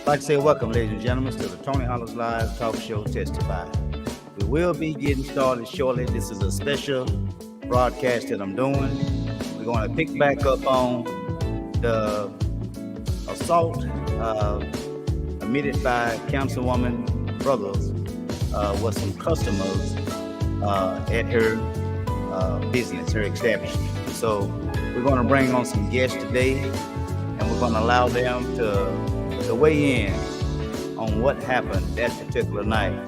I'd like to say welcome, ladies and gentlemen, to the Tony Hollis Live Talk Show Testify. We will be getting started shortly. This is a special broadcast that I'm doing. We're going to pick back up on the assault committed by Councilwoman Brothers with some customers at her business, her establishment. So we're going to bring on some guests today, and we're going to allow them to weigh in on what happened that particular night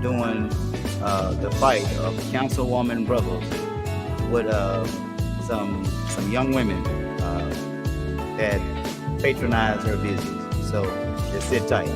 during the fight of Councilwoman Brothers with some young women that patronize her business. So just sit tight.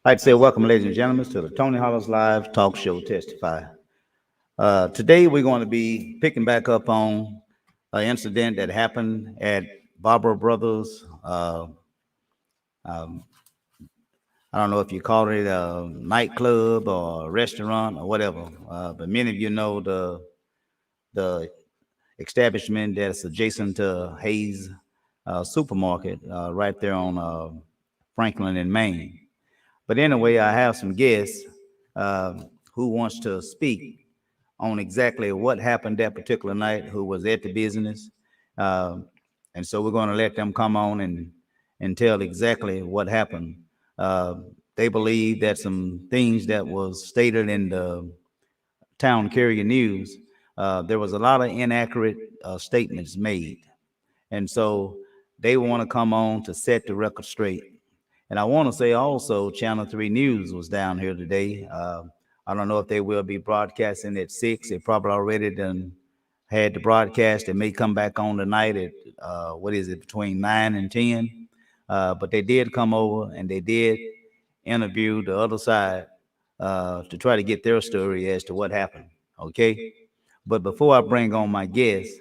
I'd say welcome, ladies and gentlemen, to the Tony Hollis Live Talk Show Testify. Today we're going to be picking back up on an incident that happened at Barbara Brothers. I don't know if you call it a nightclub or a restaurant or whatever, but many of you know the establishment that's adjacent to Hayes Supermarket right there on Franklin in Maine. But anyway, I have some guests who wants to speak on exactly what happened that particular night, who was at the business. And so we're going to let them come on and tell exactly what happened. They believe that some things that was stated in the Town Carrier News, there was a lot of inaccurate statements made. And so they want to come on to set the record straight. And I want to say also, Channel 3 News was down here today. I don't know if they will be broadcasting at 6. They probably already done had the broadcast. It may come back on tonight at, between 9 and 10. But they did come over and they did interview the other side to try to get their story as to what happened. Okay? But before I bring on my guests,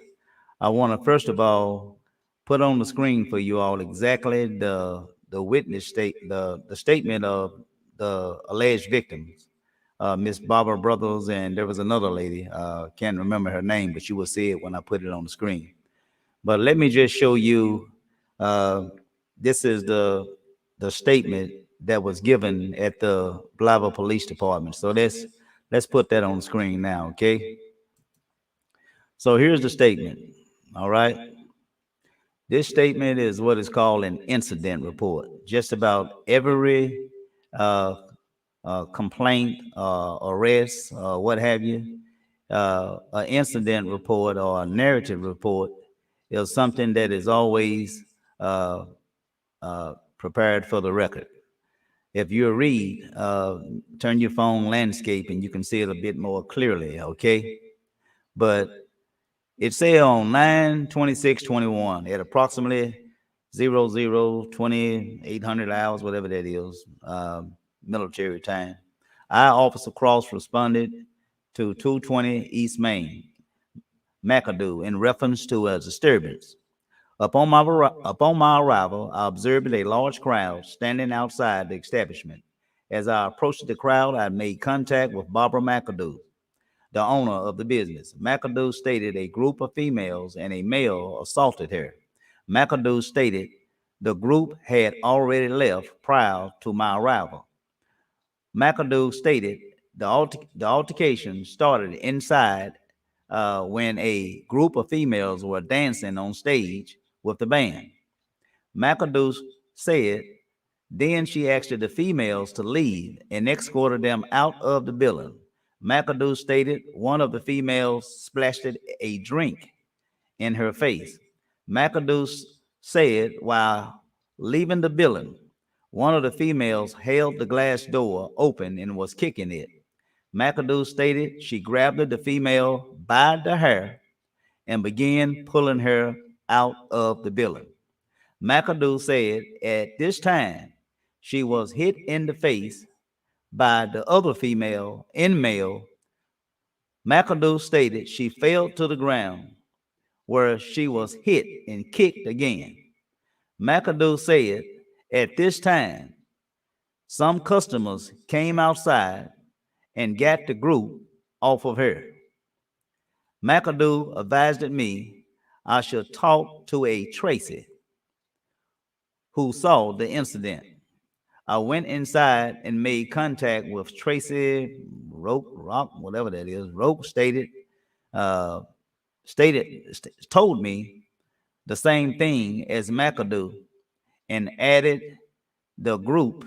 I want to first of all put on the screen for you all exactly the witness the statement of the alleged victims. Miss Barbara Brothers, and there was another lady. Can't remember her name, but you will see it when I put it on the screen. But let me just show you. Uh, this is the statement that was given at the Blava Police Department. So let's put that on the screen now, okay? So here's the statement. All right. This statement is what is called an incident report. Just about every uh, complaint, arrest, what have you, an incident report or a narrative report is something that is always uh, prepared for the record. If you read, turn your phone landscape and you can see it a bit more clearly, okay? But it said on 9/26/21 at approximately 00:2800 hours, whatever that is, military time, our officer Cross responded to 220 East Main, McAdoo, in reference to a disturbance. Upon my arrival, I observed a large crowd standing outside the establishment. As I approached the crowd, I made contact with Barbara McAdoo, the owner of the business. McAdoo stated a group of females and a male assaulted her. McAdoo stated the group had already left prior to my arrival. McAdoo stated the altercation started inside when a group of females were dancing on stage with the band. McAdoo said then she asked the females to leave and escorted them out of the building. McAdoo stated one of the females splashed a drink in her face. McAdoo said while leaving the building, one of the females held the glass door open and was kicking it. McAdoo stated she grabbed the female by the hair and began pulling her out of the building. McAdoo said at this time she was hit in the face by the other female in male. McAdoo stated she fell to the ground where she was hit and kicked again. McAdoo said at this time some customers came outside and got the group off of her. McAdoo advised me I should talk to a Tracy who saw the incident. I went inside and made contact with Tracy Rock, whatever that is. Roke uh, told me the same thing as McAdoo, and added the group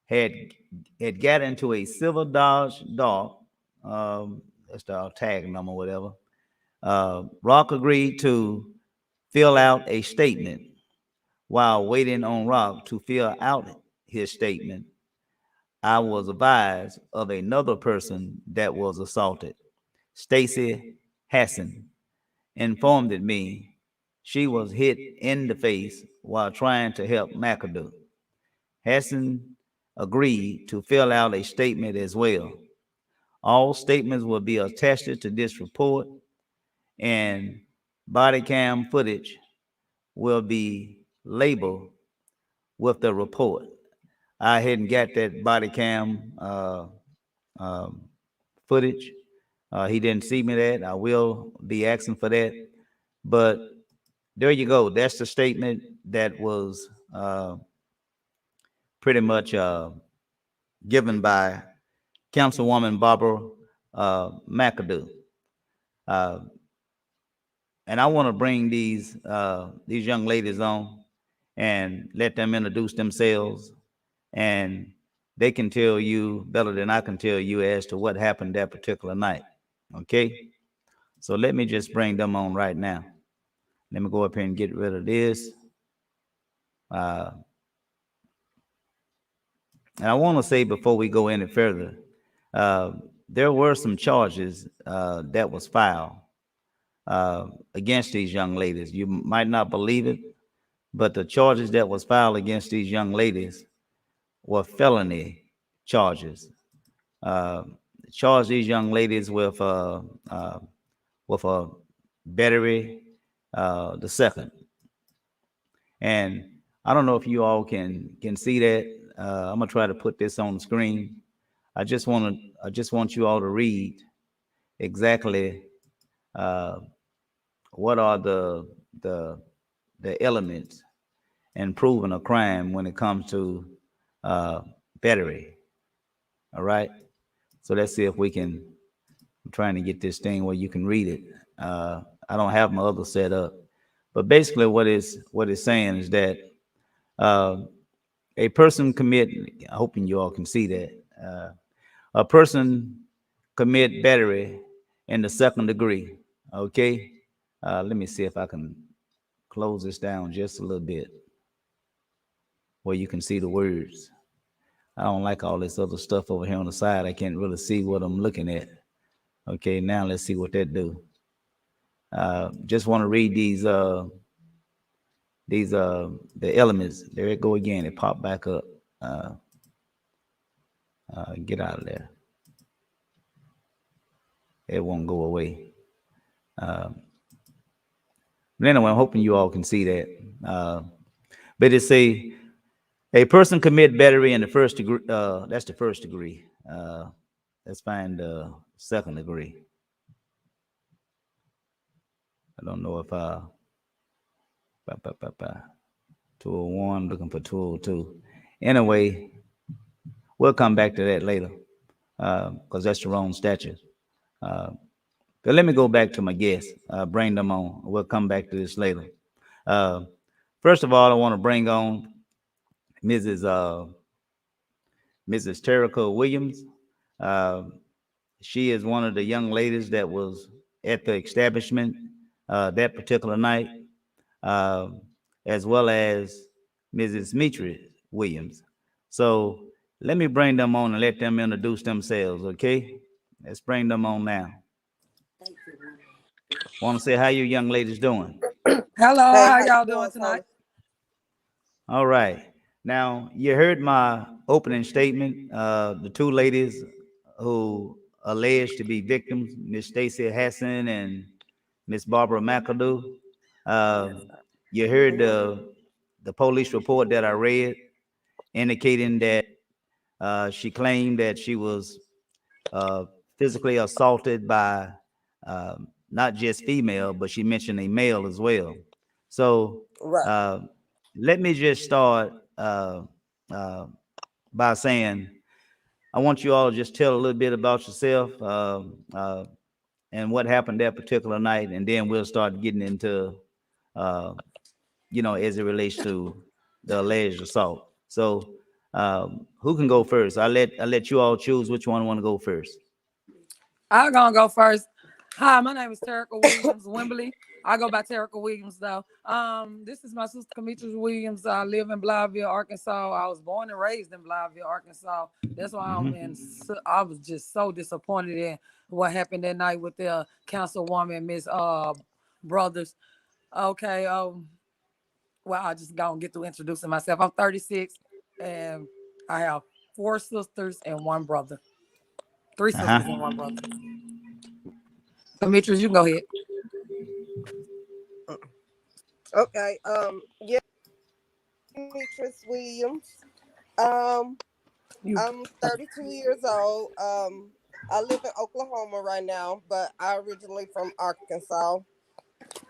had got into a silver Dodge Dart. That's the tag number, whatever. Rock agreed to fill out a statement. While waiting on Rock to fill out his statement, I was advised of another person that was assaulted. Stacy Hassan informed me she was hit in the face while trying to help McAdoo. Hassan agreed to fill out a statement as well. All statements will be attached to this report, and body cam footage will be labeled with the report. I hadn't got that body cam um, footage. He didn't see me that. I will be asking for that. But there you go. That's the statement that was pretty much given by Councilwoman Barbara McAdoo. Uh, and I want to bring these young ladies on and let them introduce themselves, and they can tell you better than I can tell you as to what happened that particular night. Okay? So let me just bring them on right now. Let me go up here and get rid of this. Uh, and I want to say before we go any further, uh, there were some charges that was filed against these young ladies. You might not believe it, but the charges that was filed against these young ladies were felony charges. Uh, Charged these young ladies with a battery the second. And I don't know if you all can see that. I'm gonna try to put this on the screen. I just want you all to read exactly uh, what are the the elements in proving a crime when it comes to uh, battery. All right. So let's see if we can. I'm trying to get this thing where you can read it. I don't have my other set up, but basically, what it's saying is that uh, a person commit. Hoping you all can see that a person commit battery in the second degree. Okay. Let me see if I can close this down just a little bit where you can see the words. I don't like all this other stuff over here on the side. I can't really see what I'm looking at. Okay, now let's see what that do. Just want to read these the elements. There it go again. It popped back up. Uh, get out of there. It won't go away. Uh, but anyway, I'm hoping you all can see that. Uh, but it say a person commit battery in the first degree. That's the first degree. Let's find the second degree. I don't know if 201, looking for 202. Anyway, we'll come back to that later because that's the wrong statute. Uh, but let me go back to my guests, bring them on. We'll come back to this later. Uh, First of all, I want to bring on Mrs. Mrs. Terica Williams. Uh, she is one of the young ladies that was at the establishment that particular night, uh, as well as Mrs. Mitri Williams. So let me bring them on and let them introduce themselves, okay? Let's bring them on now. Want to say how you young ladies doing? Hello, Hey, how how you y'all doing doing, tonight? Tony? All right. Now you heard my opening statement. The two ladies who alleged to be victims, Miss Stacy Hassan and Miss Barbara McAdoo. Uh, you heard the police report that I read, indicating that she claimed that she was uh, physically assaulted by not just female, but she mentioned a male as well. So Right. uh, let me just start uh, by saying I want you all to just tell a little bit about yourself and what happened that particular night, and then we'll start getting into uh, as it relates to the alleged assault. So, who can go first? I let you all choose which one want to go first. I'm gonna go first. Hi, my name is Terica Williams Wembley. I go by Terica Williams though. This is my sister Demetrius Williams. I live in Blytheville, Arkansas. I was born and raised in Blytheville, Arkansas. That's why I was just so disappointed in what happened that night with the councilwoman, Miss Brothers. Okay, well, I just gonna get through introducing myself. I'm 36 and I have four sisters and one brother. Three Uh huh. sisters and one brother. Demetrius, you can go ahead. Okay. Yeah, Demetrius Williams. Um, You I'm 32 years old. I live in Oklahoma right now, but I originally from Arkansas.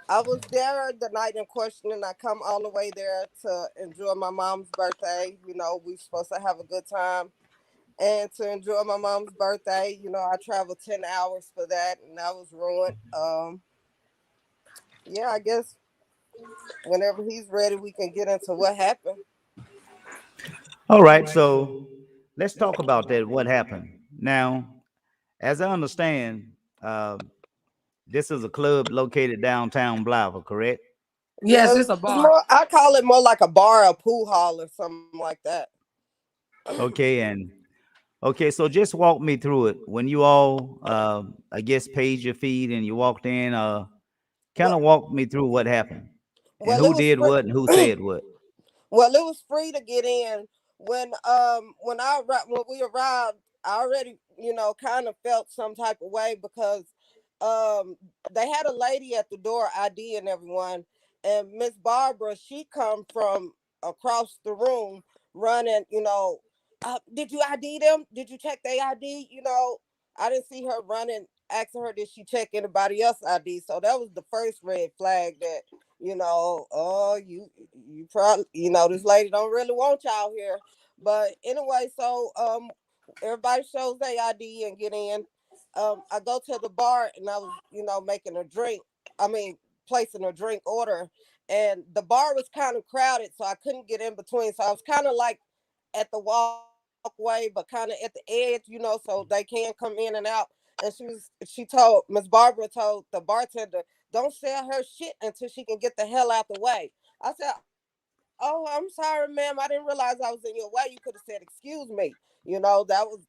I was there the night in question, and I come all the way there to enjoy my mom's birthday. We supposed to have a good time, and to enjoy my mom's birthday, I traveled 10 hours for that, and that was ruined. Yeah, I guess whenever he's ready, we can get into what happened. All right. So let's talk about that. What happened? Now, as I understand, uh, this is a club located downtown Blythe, correct? yes, Yeah, it's a it's bar. more. I call it more like a bar, a pool hall, or something like that. Okay. And okay, so just walk me through it. When you all, I guess, paid your feed and you walked in, kind Well, of walk me through what happened and well, it who was did what and who free. said what. Well, it was free to get in. When we arrived, I already kind of felt some type of way because um they had a lady at the door ID and everyone, and Miss Barbara, she come from across the room running. did you ID them? Did you check their ID? I didn't see her running, asking her, did she check anybody else's ID? So that was the first red flag that, oh, you probably, this lady don't really want y'all here. But anyway, so everybody shows their ID and get in. I go to the bar and I was, making a drink. I mean, placing a drink order, and the bar was kind of crowded, so I couldn't get in between. So I was kind of like at the walkway, but kind of at the edge, so they can come in and out. And she told Miss Barbara told the bartender, don't sell her shit until she can get the hell out the way. I said, oh, I'm sorry, ma'am. I didn't realize I was in your way. You could have said, excuse me. That was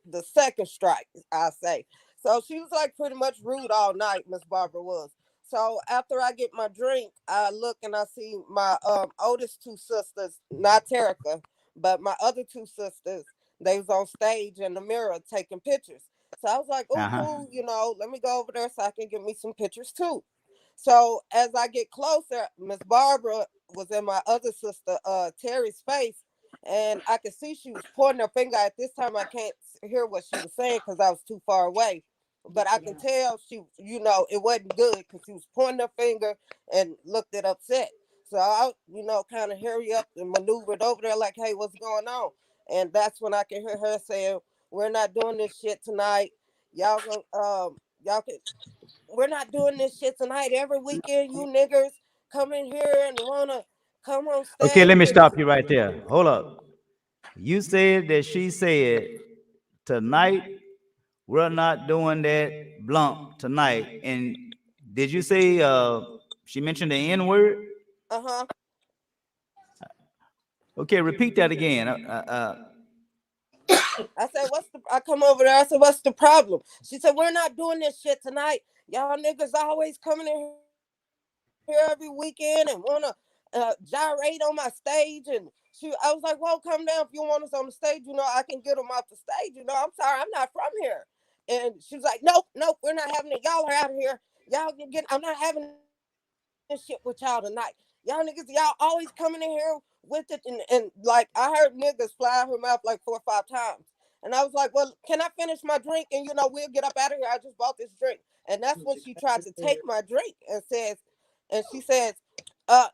the second strike, I say. So she was like pretty much rude all night, Miss Barbara was. So after I get my drink, I look and I see my oldest two sisters, not Terica, but my other two sisters. They was on stage in the mirror taking pictures. So I was like, oh, Uh-huh. cool, let me go over there so I can get me some pictures too. So as I get closer, Miss Barbara was in my other sister, Terry's face, and I could see she was pointing her finger. At this time, I can't hear what she was saying because I was too far away. But I can tell she, it wasn't good because she was pointing her finger and looked it upset. So I, kind of hurry up and maneuvered over there like, hey, what's going on? And that's when I can hear her saying, we're not doing this shit tonight. Y'all can we're not doing this shit tonight. Every weekend, you niggers come in here and wanna come on Okay, let stage me and stop you right there. Hold up. You said that she said tonight we're not doing that blunt tonight. And did you say she mentioned the N word? uh-huh. Okay, repeat that again. I said, I come over there, I said, what's the problem? She said, we're not doing this shit tonight. Y'all niggas always coming in here every weekend and wanna gyrate on my stage. And I was like, well, come down if you want us on the stage, I can get them off the stage. I'm sorry, I'm not from here. And she was like, nope, we're not having it. Y'all are out of here. I'm not having this shit with y'all tonight. Y'all niggas, y'all always coming in here with it. And like, I heard niggas fly out her mouth like 4 or 5 times. And I was like, well, can I finish my drink? And, we'll get up out of here. I just bought this drink. And that's when she tried to take my drink and she says,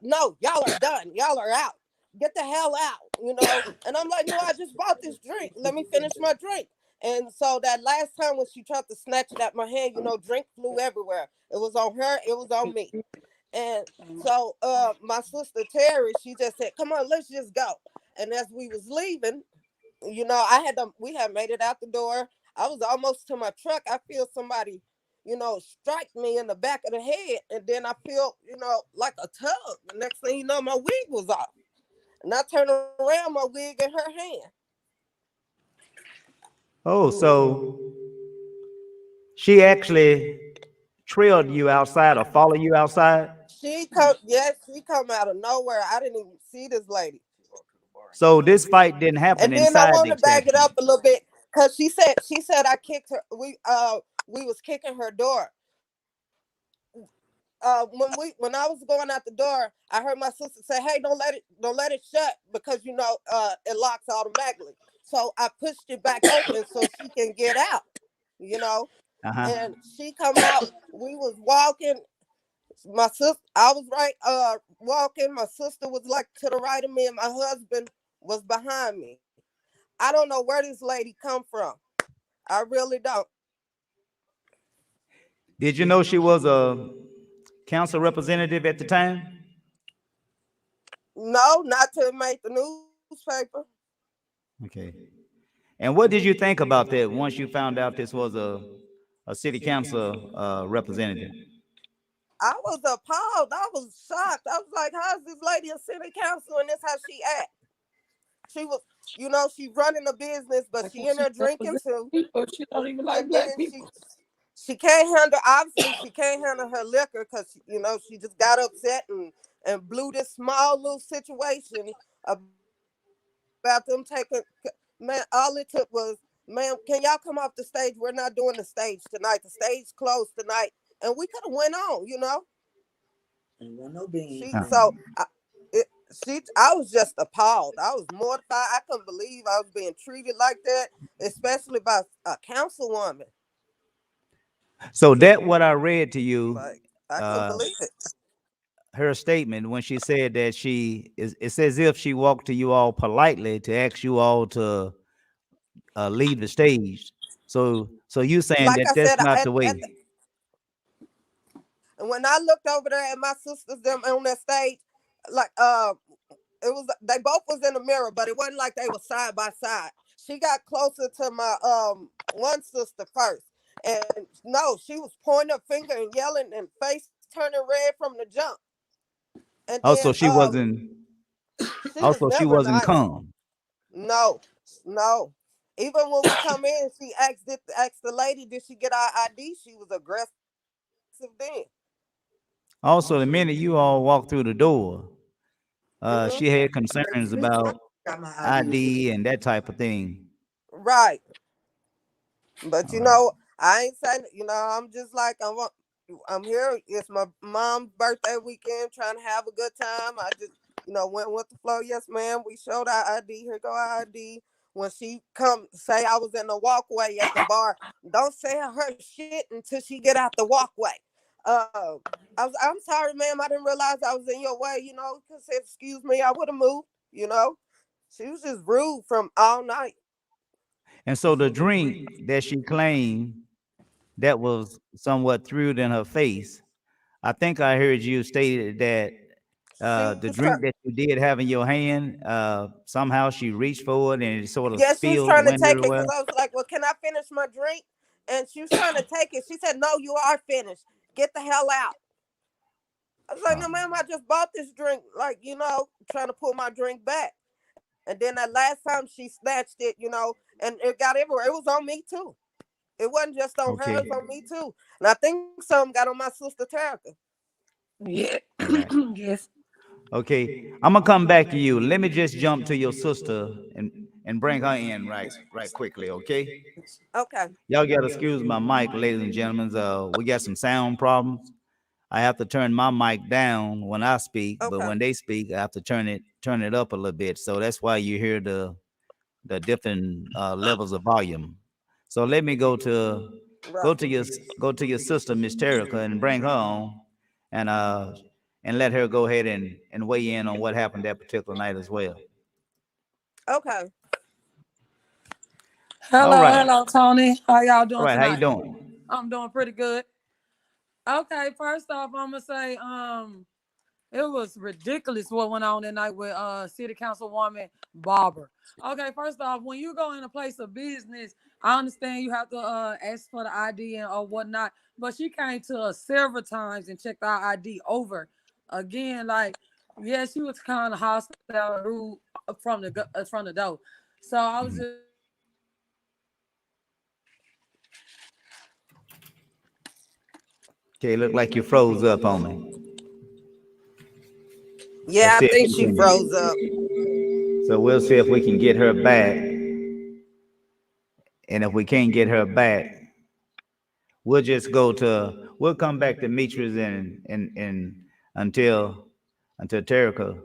no, y'all are done. Y'all are out. Get the hell out. And I'm like, no, I just bought this drink. Let me finish my drink. And so that last time when she tried to snatch it out my hand, drink flew everywhere. It was on her, it was on me. And so my sister Terry, she just said, come on, let's just go. And as we was leaving, we had made it out the door. I was almost to my truck. I feel somebody, strike me in the back of the head. And then I feel, like a tug. The next thing you know, my wig was off. And I turned around, my wig in her hand. Oh, so she actually trailed you outside or followed you outside? She come out of nowhere. I didn't even see this lady. So this fight didn't happen And then I inside want the to back it establishment. up a little bit because she said I kicked her. We was kicking her door. When I was going out the door, I heard my sister say, "Hey, don't let it shut because it locks automatically." So I pushed it back open so she can get out. You know, Uh-huh. and she come out. We was walking. My sister, I was right, walking. My sister was like to the right of me, and my husband was behind me. I don't know where this lady come from. I really don't. Did you know she was a council representative at the time? No, not to make the newspaper. Okay. And what did you think about that once you found out this was a city council representative? I was appalled. I was shocked. I was like, "How is this lady a city council and this how she act?" She was, she's running a business, but Like she when in she there drinking represents too. people, she don't even like And black then people. she can't handle. Obviously, she can't handle her liquor because she just got upset and blew this small little situation about them taking. Man, all it took was, ma'am, can y'all come off the stage? We're not doing the stage tonight. The stage closed tonight, and we could have went on. Ain't want no beans, She Huh. so man. it, I was just appalled. I was mortified. I couldn't believe I was being treated like that, especially by a councilwoman. So that what I read to you, Like, I couldn't uh, believe it. her statement when she said that she is, it's as if she walked to you all politely to ask you all to leave the stage. So you saying Like that I that's said, not the way. and when I looked over there at my sisters them on that stage, like it was they both was in the mirror, but it wasn't like they were side by side. She got closer to my one sister first, and no, she was pointing her finger and yelling and face turning red from the jump. And Also, then she wasn't. she was Also, she never wasn't nice. calm. No, no. Even when we come in, she asked the lady, did she get our ID? She was aggressive then. Also, the minute you all walked through the door, Hmm. she had concerns about ID and that type of thing. Right. But All right. I ain't saying, I'm just like I'm here. It's my mom's birthday weekend, trying to have a good time. I just, went with the flow. Yes, ma'am. We showed our ID. Here go our ID. When she come say I was in the walkway at the bar, don't say her shit until she get out the walkway. Uh, I'm sorry, ma'am. I didn't realize I was in your way. Could say excuse me. I would have moved. You know, she was just rude from all night. And so the drink that she claimed that was somewhat through in her face, I think I heard you stated that She the was drink that you did have in your hand, somehow she reached forward and it sort of Yeah, she was spilled, trying to went take it everywhere. because I was like, "Well, can I finish my drink?" And she was trying to take it. She said, "No, you are finished. Get the hell out." I was like, "No, Oh, ma'am, I just bought this drink." Like, trying to pull my drink back. And then that last time she snatched it, and it got everywhere. It was on me too. It wasn't just on her; it okay. was on me too. And I think some got on my sister Terica. Yeah. All right. Yes. Okay. I'm gonna come back to you. Let me just jump to your sister and bring her in right quickly, okay? Okay, Y'all gotta excuse my mic, ladies and gentlemen. We got some sound problems. I have to turn my mic down when I speak, but okay, when they speak, I have to turn it up a little bit. So that's why you hear the different levels of volume. So let me right. go to your sister, Miss Terica, and bring her on, and uh and let her go ahead and weigh in on what happened that particular night as well. Okay. All Hello, right, hello, Tony. How y'all all doing right. How you tonight? doing? I'm doing pretty good. Okay, first off, I'm gonna say, it was ridiculous what went on that night with City Councilwoman Barber. Okay, first off, when you go in a place of business, I understand you have to ask for the ID and or whatnot, but she came to us several times and checked our ID over again. Like, yeah, she was kind of hostile and rude from the door. So I was Mhm. just like, okay, you know, I don't want to be Okay, look like you froze up on me. Yeah, Let's I see if think we she froze can. up. So we'll see if we can get her back, and if we can't get her back, we'll come back to Mitras and until Terica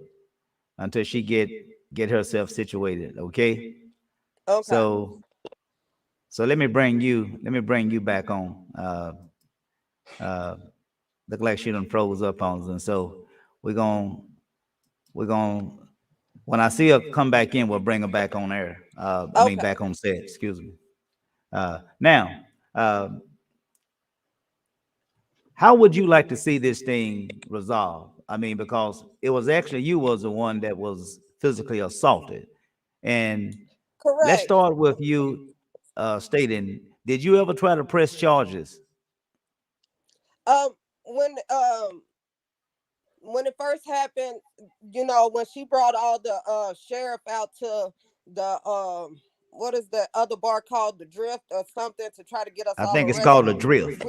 until she get herself situated. Okay. Okay. So let me bring you back on. Uh, look like she done froze up on us, and so we're gonna we're gonna when I see her come back in, we'll bring her back on air. I mean Okay. back on set. Excuse me. Now, uh, how would you like to see this thing resolved? I mean, because it was actually you was the one that was physically assaulted, and let's Correct. start with you stating, did you ever try to press charges? Um, when it first happened, when she brought all the sheriff out to the what is the other bar called, the Drift or something, to try to get us I all think it's arrested. called a drift.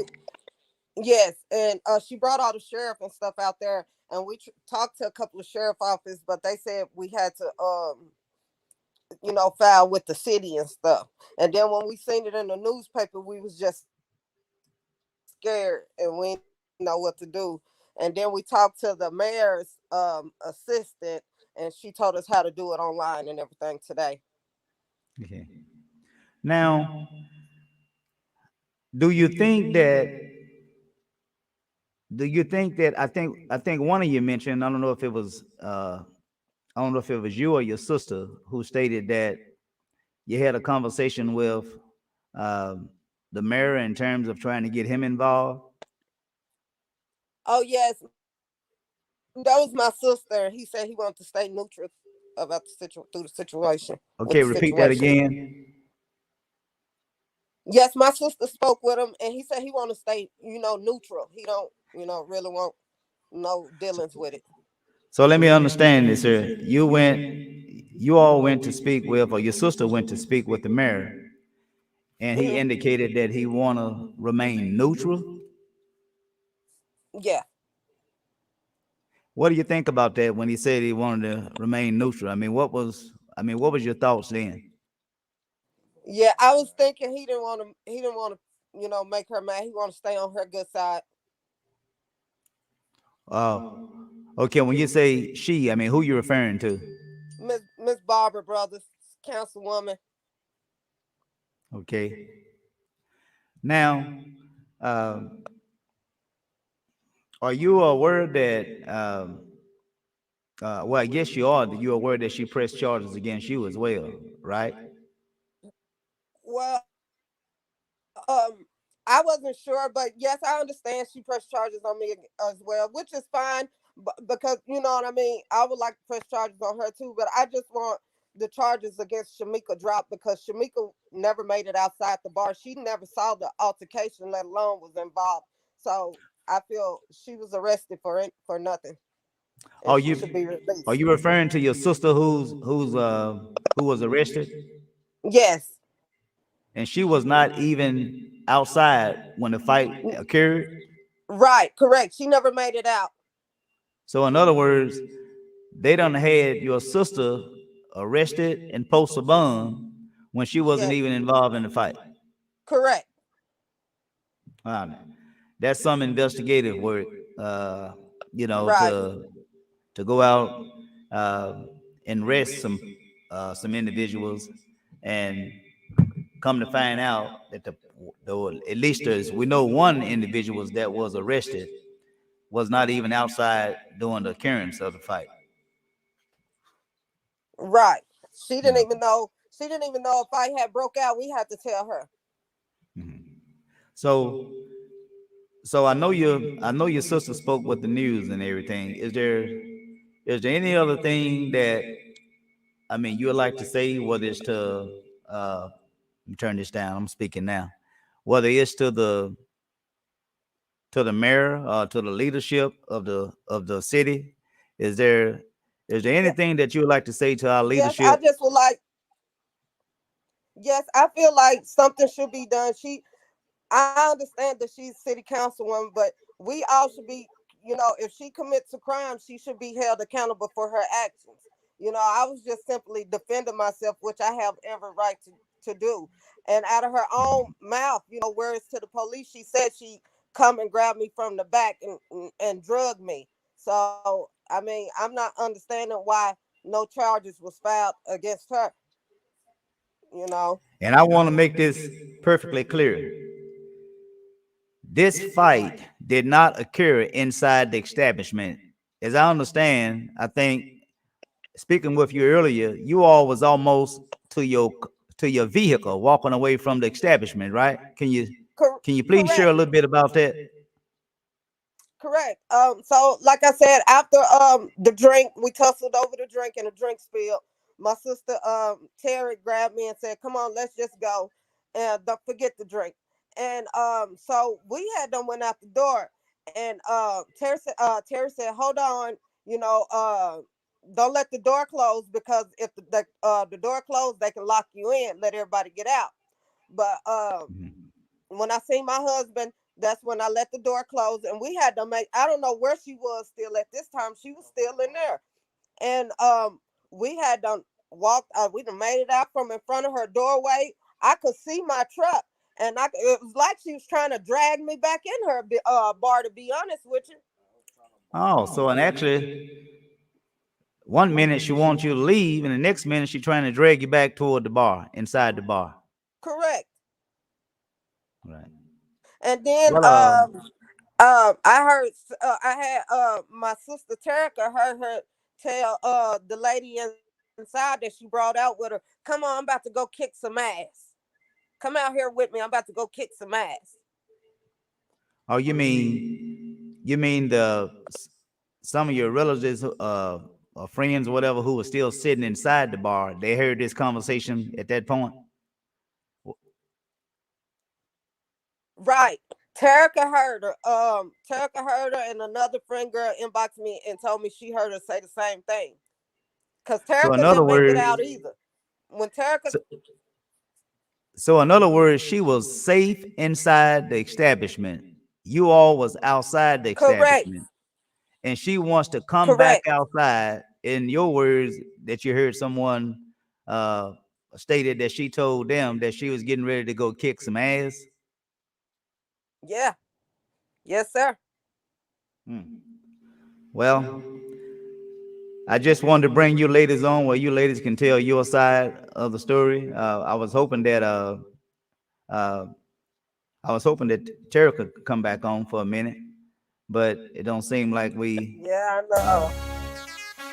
Yes, and she brought all the sheriff and stuff out there, and we talked to a couple of sheriff offices, but they said we had to file with the city and stuff. And then when we seen it in the newspaper, we was just scared and we didn't know what to do. And then we talked to the mayor's assistant, and and she told us how to do it online and everything today. Okay. Now, do you think that I think one of you mentioned, I don't know if it was I don't know if it was you or your sister who stated that you had a conversation with um, the mayor in terms of trying to get him involved. Oh yes, that was my sister. He said he wanted to stay neutral about through the situation with Okay, the repeat that situation. again. Yes, my sister spoke with him, and he said he want to stay, neutral. He don't, really want no dealings with it. So let me understand this, sir. You all went to speak with, or your sister went to speak with the mayor, and he Hmm. indicated that he want to remain neutral. Yeah, What do you think about that when he said he wanted to remain neutral? I mean, what was your thoughts then? yeah. I was thinking he didn't want to. He didn't want to, make her mad. He want to stay on her good side. Okay, when you say she, I mean, who you referring to? Miss Barbara Brothers, Councilwoman. Okay. Now, um, are you aware that, well, I guess you are, that you're aware that she pressed charges against you as well, right? Well, I wasn't sure, but yes, I understand she pressed charges on me as well, which is fine. Because you know what I mean. I would like to press charges on her too, but I just want the charges against Shamika dropped because Shamika never made it outside the bar. She never saw the altercation, let alone was involved. So I feel she was arrested for it for nothing, and Are she you should be are released. you referring to your sister who was arrested, Yes, and she was not even outside when the fight occurred? right, correct. She never made it out. So in other words, they done had your sister arrested and post a bond when she wasn't Yes, even involved in the fight. correct. Wow. That's some investigative work, uh, Right, to go out uh, and arrest some individuals, and come to find out that at least we know one individual that was arrested was not even outside during the occurrence of the fight. right. She You didn't know. even know. She didn't even know if I had broke out. We had to tell her. Mhm. So I know your sister spoke with the news and everything. Is there any other thing that, I mean, you would like to say, whether it's to let me turn this down. I'm speaking now. Whether it's to the mayor or to the leadership of the city, is there is there Yeah, anything that you would like to say to our yes, I leadership? just would like. Yes, I feel like something should be done. I understand that she's city councilwoman, but we all should be, if she commits a crime, she should be held accountable for her actions. I was just simply defending myself, which I have every right to do. And out of her own mouth, words to the police, she said she come and grabbed me from the back and drug me. So, I mean, I'm not understanding why no charges was filed against her, you know. And I want to make this perfectly clear. This fight did not occur inside the establishment. As I understand, I think speaking with you earlier, you all was almost to your to your vehicle walking away from the establishment, right? Can you please share a Correct. little bit about that? Correct. So like I said, after the drink, we tussled over the drink and the drink spilled. My sister Terry grabbed me and said, "Come on, let's just go, and don't forget the drink." And so we had them went out the door, and Terry said, "Hold on, you know, don't let the door close because if the door closed, they can lock you in. Let everybody get out." But Mhm. when I seen my husband, that's when I let the door close, and we had to make. I don't know where she was still at this time. She was still in there, and we had done walked. We done made it out from in front of her doorway. I could see my truck, and it was like she was trying to drag me back in her bar. To be honest with you, Oh, so and actually, one minute she wants you to leave, and the next minute she's trying to drag you back toward the bar, inside the bar. Correct. Right. And then Well, I heard I had my sister Terica heard her tell the lady inside that she brought out with her, "Come on, I'm about to go kick some ass. Come out here with me. I'm about to go kick some ass." oh, you mean the some of your relatives, or friends, or whatever, who were still sitting inside the bar, they heard this conversation at that point. Right. Terica heard her, and another friend girl inboxed me and told me she heard her say the same thing. Cause So in Terica other didn't make it words, out either. When Terica, so, so in other words, she was safe inside the establishment. You all was outside the correct, establishment, and she wants to come back correct, outside. In your words, that you heard someone uh, stated that she told them that she was getting ready to go kick some ass. yeah, yes, sir. Hmm. Well, I just wanted to bring you ladies on where you ladies can tell your side of the story. Uh, I was hoping that Tara could come back on for a minute, but Yeah, I know.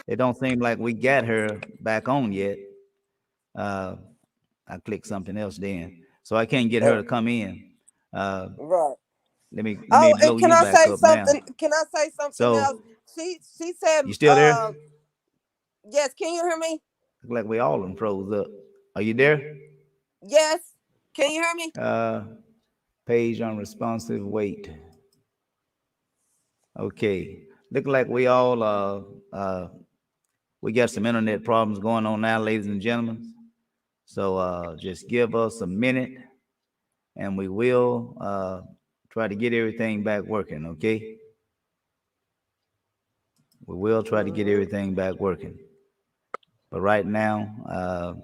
it don't seem like we got her back on yet. Uh, I clicked something else then, so I can't get her to come in. Uh, Right. let me Oh, blow and can you I back say up now. something? Can I say something else? So She said, you still there? yes. Can you hear me? Look like we all done froze up. Are you there? Yes. Can you hear me? Uh, page unresponsive. Wait. Okay. Look like we got some internet problems going on now, ladies and gentlemen. So just give us a minute, and we will try to get everything back working. Okay. We will try to get Hmm. everything back working. But right now,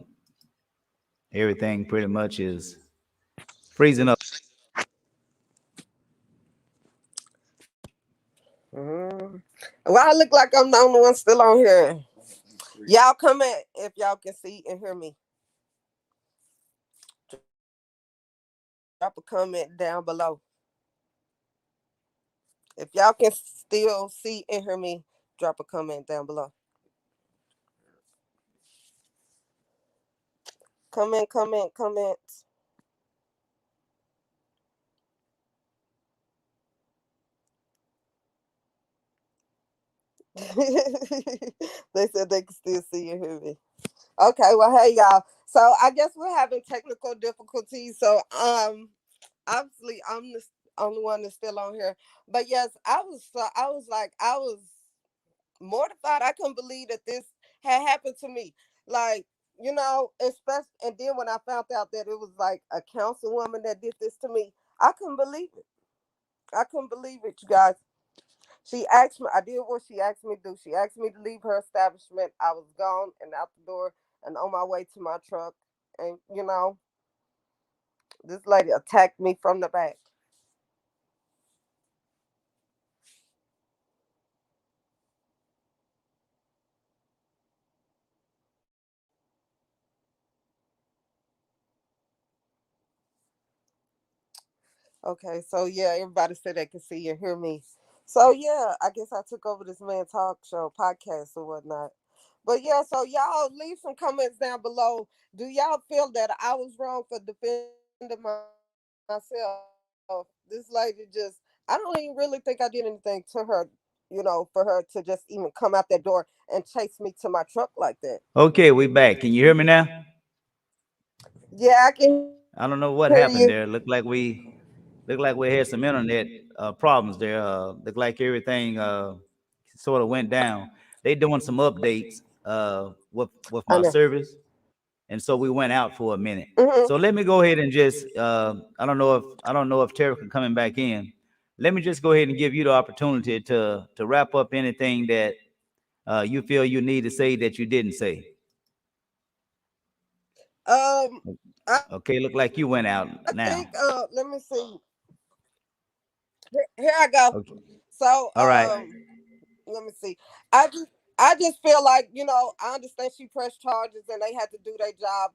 everything pretty much is freezing up. Hmm. Well, I look like I'm the only one still on here. Y'all comment if y'all can see and hear me. Drop a comment down below. If y'all can still see and hear me, drop a comment down below. Comment, comment, comment. They said they can still see and hear me. Okay, well, hey y'all. So I guess we're having technical difficulties. So obviously I'm the only one that's still on here. But yes, I was mortified. I couldn't believe that this had happened to me. Like, especially, and then when I found out that it was like a councilwoman that did this to me, I couldn't believe it. I couldn't believe it, you guys. She asked me, I did what she asked me to do. She asked me to leave her establishment. I was gone and out the door and on my way to my truck. And, this lady attacked me from the back. Okay, so yeah, everybody said they could see and hear me. So yeah, I guess I took over this man talk show podcast or whatnot. But yeah, so y'all leave some comments down below. Do y'all feel that I was wrong for defending myself? This lady just, I don't even really think I did anything to her, for her to just even come out that door and chase me to my truck like that. Okay, we back. Can you hear me now? Yeah, I can hear you. I don't know what happened there. Looked like we had some internet problems there. Looked like everything sort of went down. They doing some updates with I my know. service, and so we went out for a minute. Hmm. So let me go ahead and just I don't know if Tara can coming back in. Let me just go ahead and give you the opportunity to wrap up anything that you feel you need to say that you didn't say. Um, I think, Okay, look like you went out now. let me see. Here I go. Okay. So, All right. let me see. I just I just feel like, I understand she pressed charges and they had to do their job,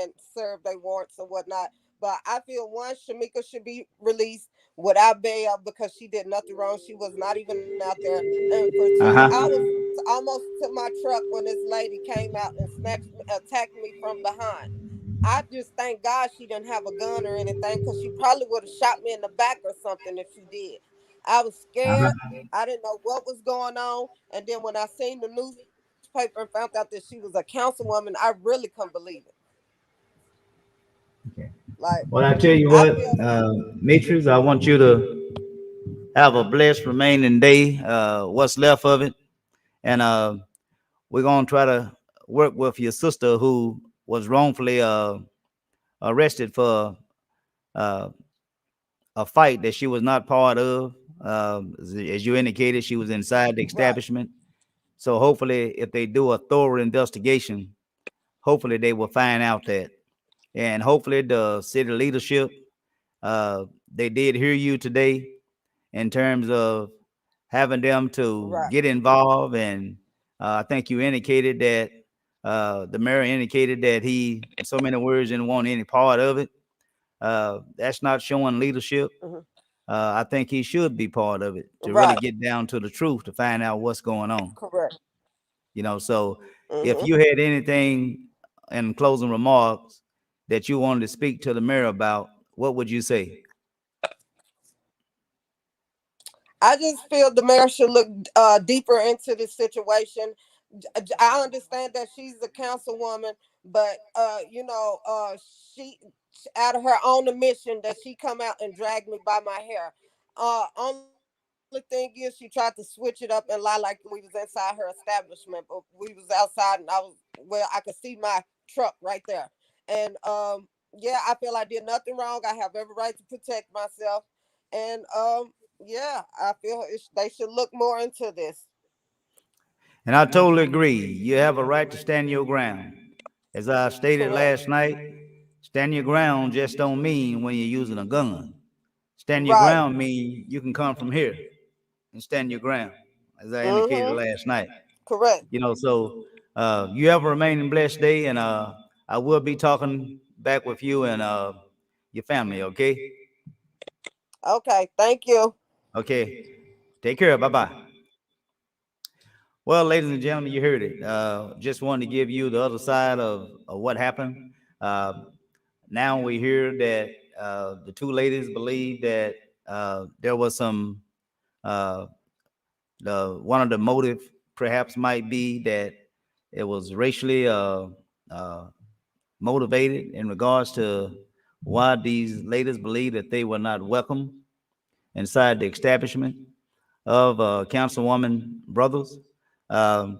and serve their warrants or whatnot. But I feel one, Shamika should be released without bail because she did nothing wrong. She was not even out there. And for two, I was Uh-huh. almost to my truck when this lady came out and attacked me from behind. I just thank God she didn't have a gun or anything because she probably would have shot me in the back or something if she did. I was scared. Uh-huh. I didn't know what was going on. And then when I seen the newspaper and found out that she was a councilwoman, I really couldn't believe it. Okay. Like, Well, I tell you I what, feel, Matrix, I want you to have a blessed remaining day, what's left of it. And we're going to try to work with your sister who was wrongfully arrested for uh, a fight that she was not part of. As you indicated, she was inside the right, establishment. So hopefully, if they do a thorough investigation, hopefully they will find out that. And hopefully the city leadership, they did hear you today in terms of having them to right, get involved. And I think you indicated that the mayor indicated that he, in so many words, didn't want any part of it. That's not showing leadership. hmm, I think he should be part of it to really right, get down to the truth to find out what's going on. correct. So if Hmm. you had anything in closing remarks that you wanted to speak to the mayor about, what would you say? I just feel the mayor should look deeper into this situation. I understand that she's a councilwoman, but she out of her own admission that she come out and drag me by my hair. Only thing is she tried to switch it up and lie like we was inside her establishment, but we was outside and I could see my truck right there. And yeah, I feel I did nothing wrong. I have every right to protect myself. And yeah, I feel they should look more into this. And I totally agree. You have a right to stand your ground. As I stated Correct. last night, stand your ground just don't mean when you're using a gun. Stand your Right. ground mean you can come from here and stand your ground, as I indicated Mm-hmm. last night. Correct. So you have a remaining blessed day, and I will be talking back with you and your family, okay? Okay. Thank you. Okay. Take care. Bye bye. Well, ladies and gentlemen, you heard it. Just wanted to give you the other side of what happened. Uh, Now we hear that the two ladies believe that there was some, uh, one of the motive perhaps might be that it was racially uh, motivated in regards to why these ladies believe that they were not welcome inside the establishment of Councilwoman Brothers. Um,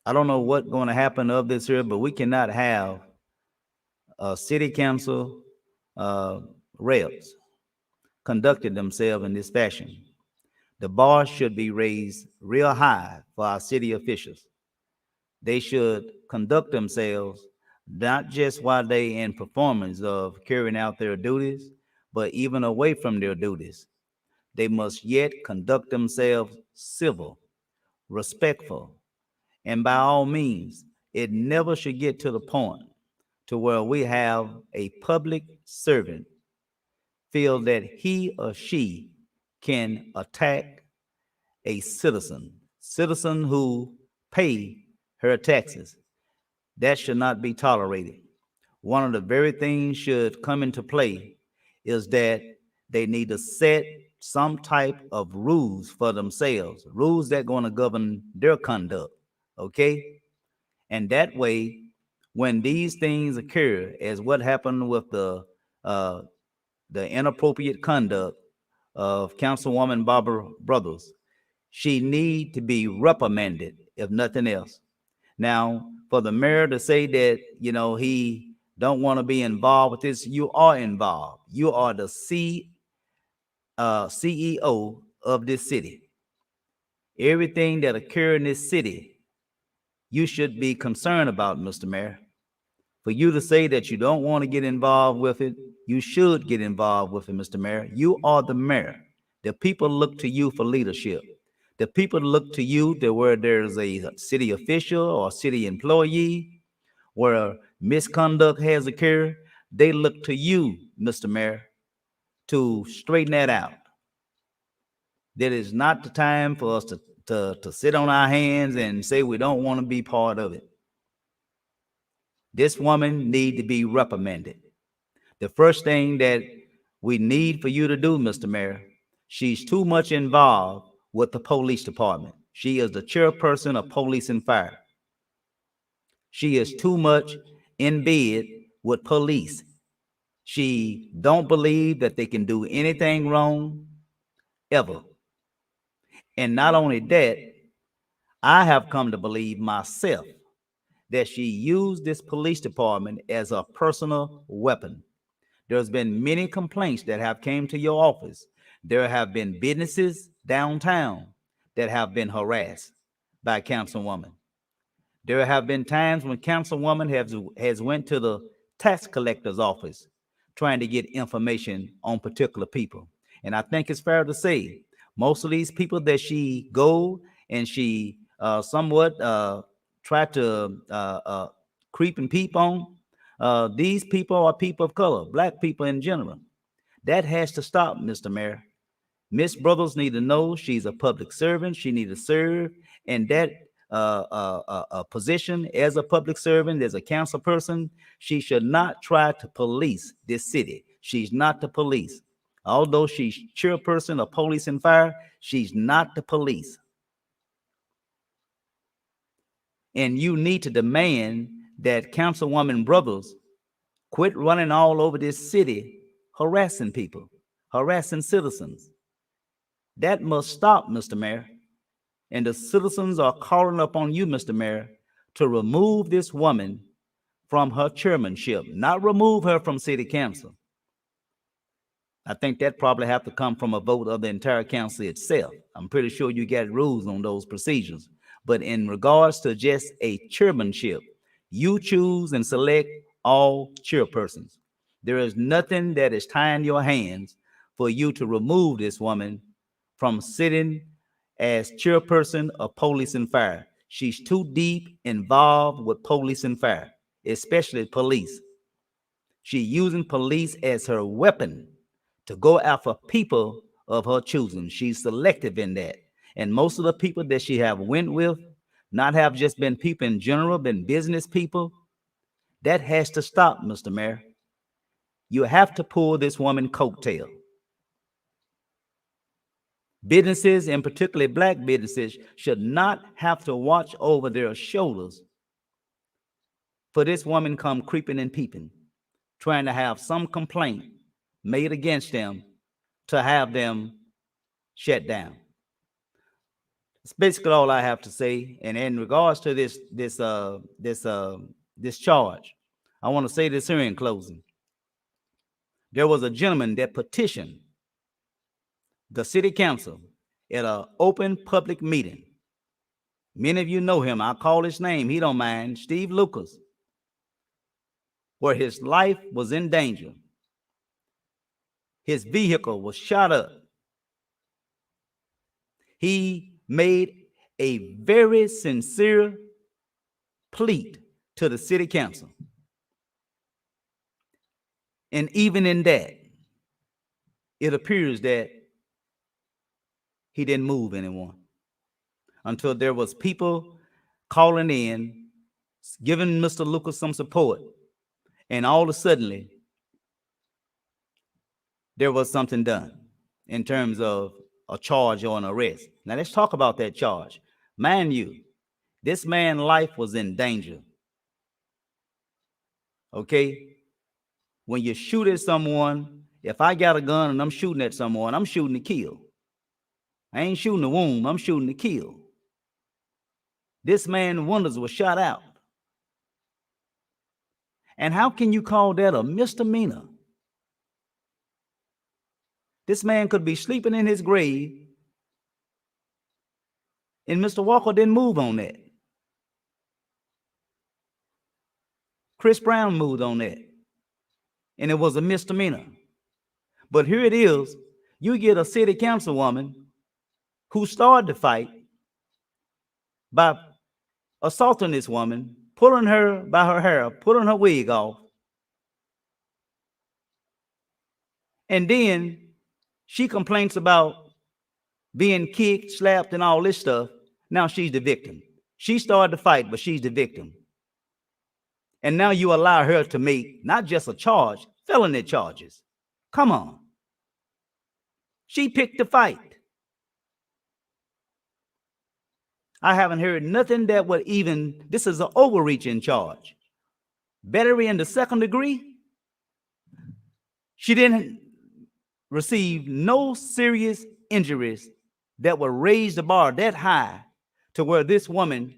I don't know what's going to happen of this here, but we cannot have city council uh, reps conducted themselves in this fashion. The bar should be raised real high for our city officials. They should conduct themselves not just while they in performance of carrying out their duties, but even away from their duties. They must yet conduct themselves civil, respectful, and by all means, it never should get to the point to where we have a public servant feel that he or she can attack a citizen who pay her taxes. That should not be tolerated. One of the very things should come into play is that they need to set some type of rules for themselves, rules that are going to govern their conduct. Okay? And that way, when these things occur, as what happened with uh, the inappropriate conduct of Councilwoman Barbara Brothers, she need to be reprimanded, if nothing else. Now, for the mayor to say that, he don't want to be involved with this, you are involved. You are the CEO of this city. Everything that occurred in this city, you should be concerned about, Mr. Mayor. For you to say that you don't want to get involved with it, you should get involved with it, Mr. Mayor. You are the mayor. The people look to you for leadership. The people look to you that where there's a city official or city employee where misconduct has occurred, they look to you, Mr. Mayor, to straighten that out. That is not the time for us to sit on our hands and say we don't want to be part of it. This woman need to be reprimanded. The first thing that we need for you to do, Mr. Mayor, she's too much involved with the police department. She is the chairperson of police and fire. She is too much in bed with police. She don't believe that they can do anything wrong ever. And not only that, I have come to believe myself that she used this police department as a personal weapon. There's been many complaints that have came to your office. There have been businesses downtown that have been harassed by Councilwoman. There have been times when Councilwoman has went to the tax collector's office trying to get information on particular people. And I think it's fair to say most of these people that she go and she somewhat try to creep and peep on, these people are people of color, black people in general. That has to stop, Mr. Mayor. Miss Brothers need to know she's a public servant. She need to serve, and that position as a public servant, as a council person, she should not try to police this city. She's not the police. Although she's chairperson of police and fire, she's not the police. And you need to demand that Councilwoman Brothers quit running all over this city, harassing people, harassing citizens. That must stop, Mr. Mayor. And the citizens are calling upon you, Mr. Mayor, to remove this woman from her chairmanship, not remove her from city council. I think that probably have to come from a vote of the entire council itself. I'm pretty sure you got rules on those procedures. But in regards to just a chairmanship, you choose and select all chairpersons. There is nothing that is tying your hands for you to remove this woman from sitting as chairperson of police and fire. She's too deep involved with police and fire, especially police. She's using police as her weapon to go after people of her choosing. She's selective in that. And most of the people that she have went with, not have just been people in general, been business people. That has to stop, Mr. Mayor. You have to pull this woman coattail. Businesses, and particularly black businesses, should not have to watch over their shoulders for this woman come creeping and peeping, trying to have some complaint made against them to have them shut down. That's basically all I have to say. And in regards to this charge, I want to say this here in closing. There was a gentleman that petitioned the city council at an open public meeting. Many of you know him. I'll call his name. He don't mind. Steve Lucas, where his life was in danger. His vehicle was shot up. He made a very sincere plea to the city council. And even in that, it appears that he didn't move anyone until there was people calling in, giving Mr. Lucas some support. And all of a sudden, there was something done in terms of a charge or an arrest. Now let's talk about that charge. Mind you, this man's life was in danger. Okay? When you shoot at someone, if I got a gun and I'm shooting at someone, I'm shooting to kill. I ain't shooting to wound, I'm shooting to kill. This man Wonders was shot out. And how can you call that a misdemeanor? This man could be sleeping in his grave, and Mr. Walker didn't move on that. Chris Brown moved on that, and it was a misdemeanor. But here it is, you get a city councilwoman who started the fight by assaulting this woman, pulling her by her hair, pulling her wig off, and then she complains about being kicked, slapped, and all this stuff. Now she's the victim. She started the fight, but she's the victim. And now you allow her to make not just a charge, felony charges. Come on. She picked the fight. I haven't heard nothing that would even, this is an overreaching charge. Battery in the second degree. She didn't receive no serious injuries that would raise the bar that high to where this woman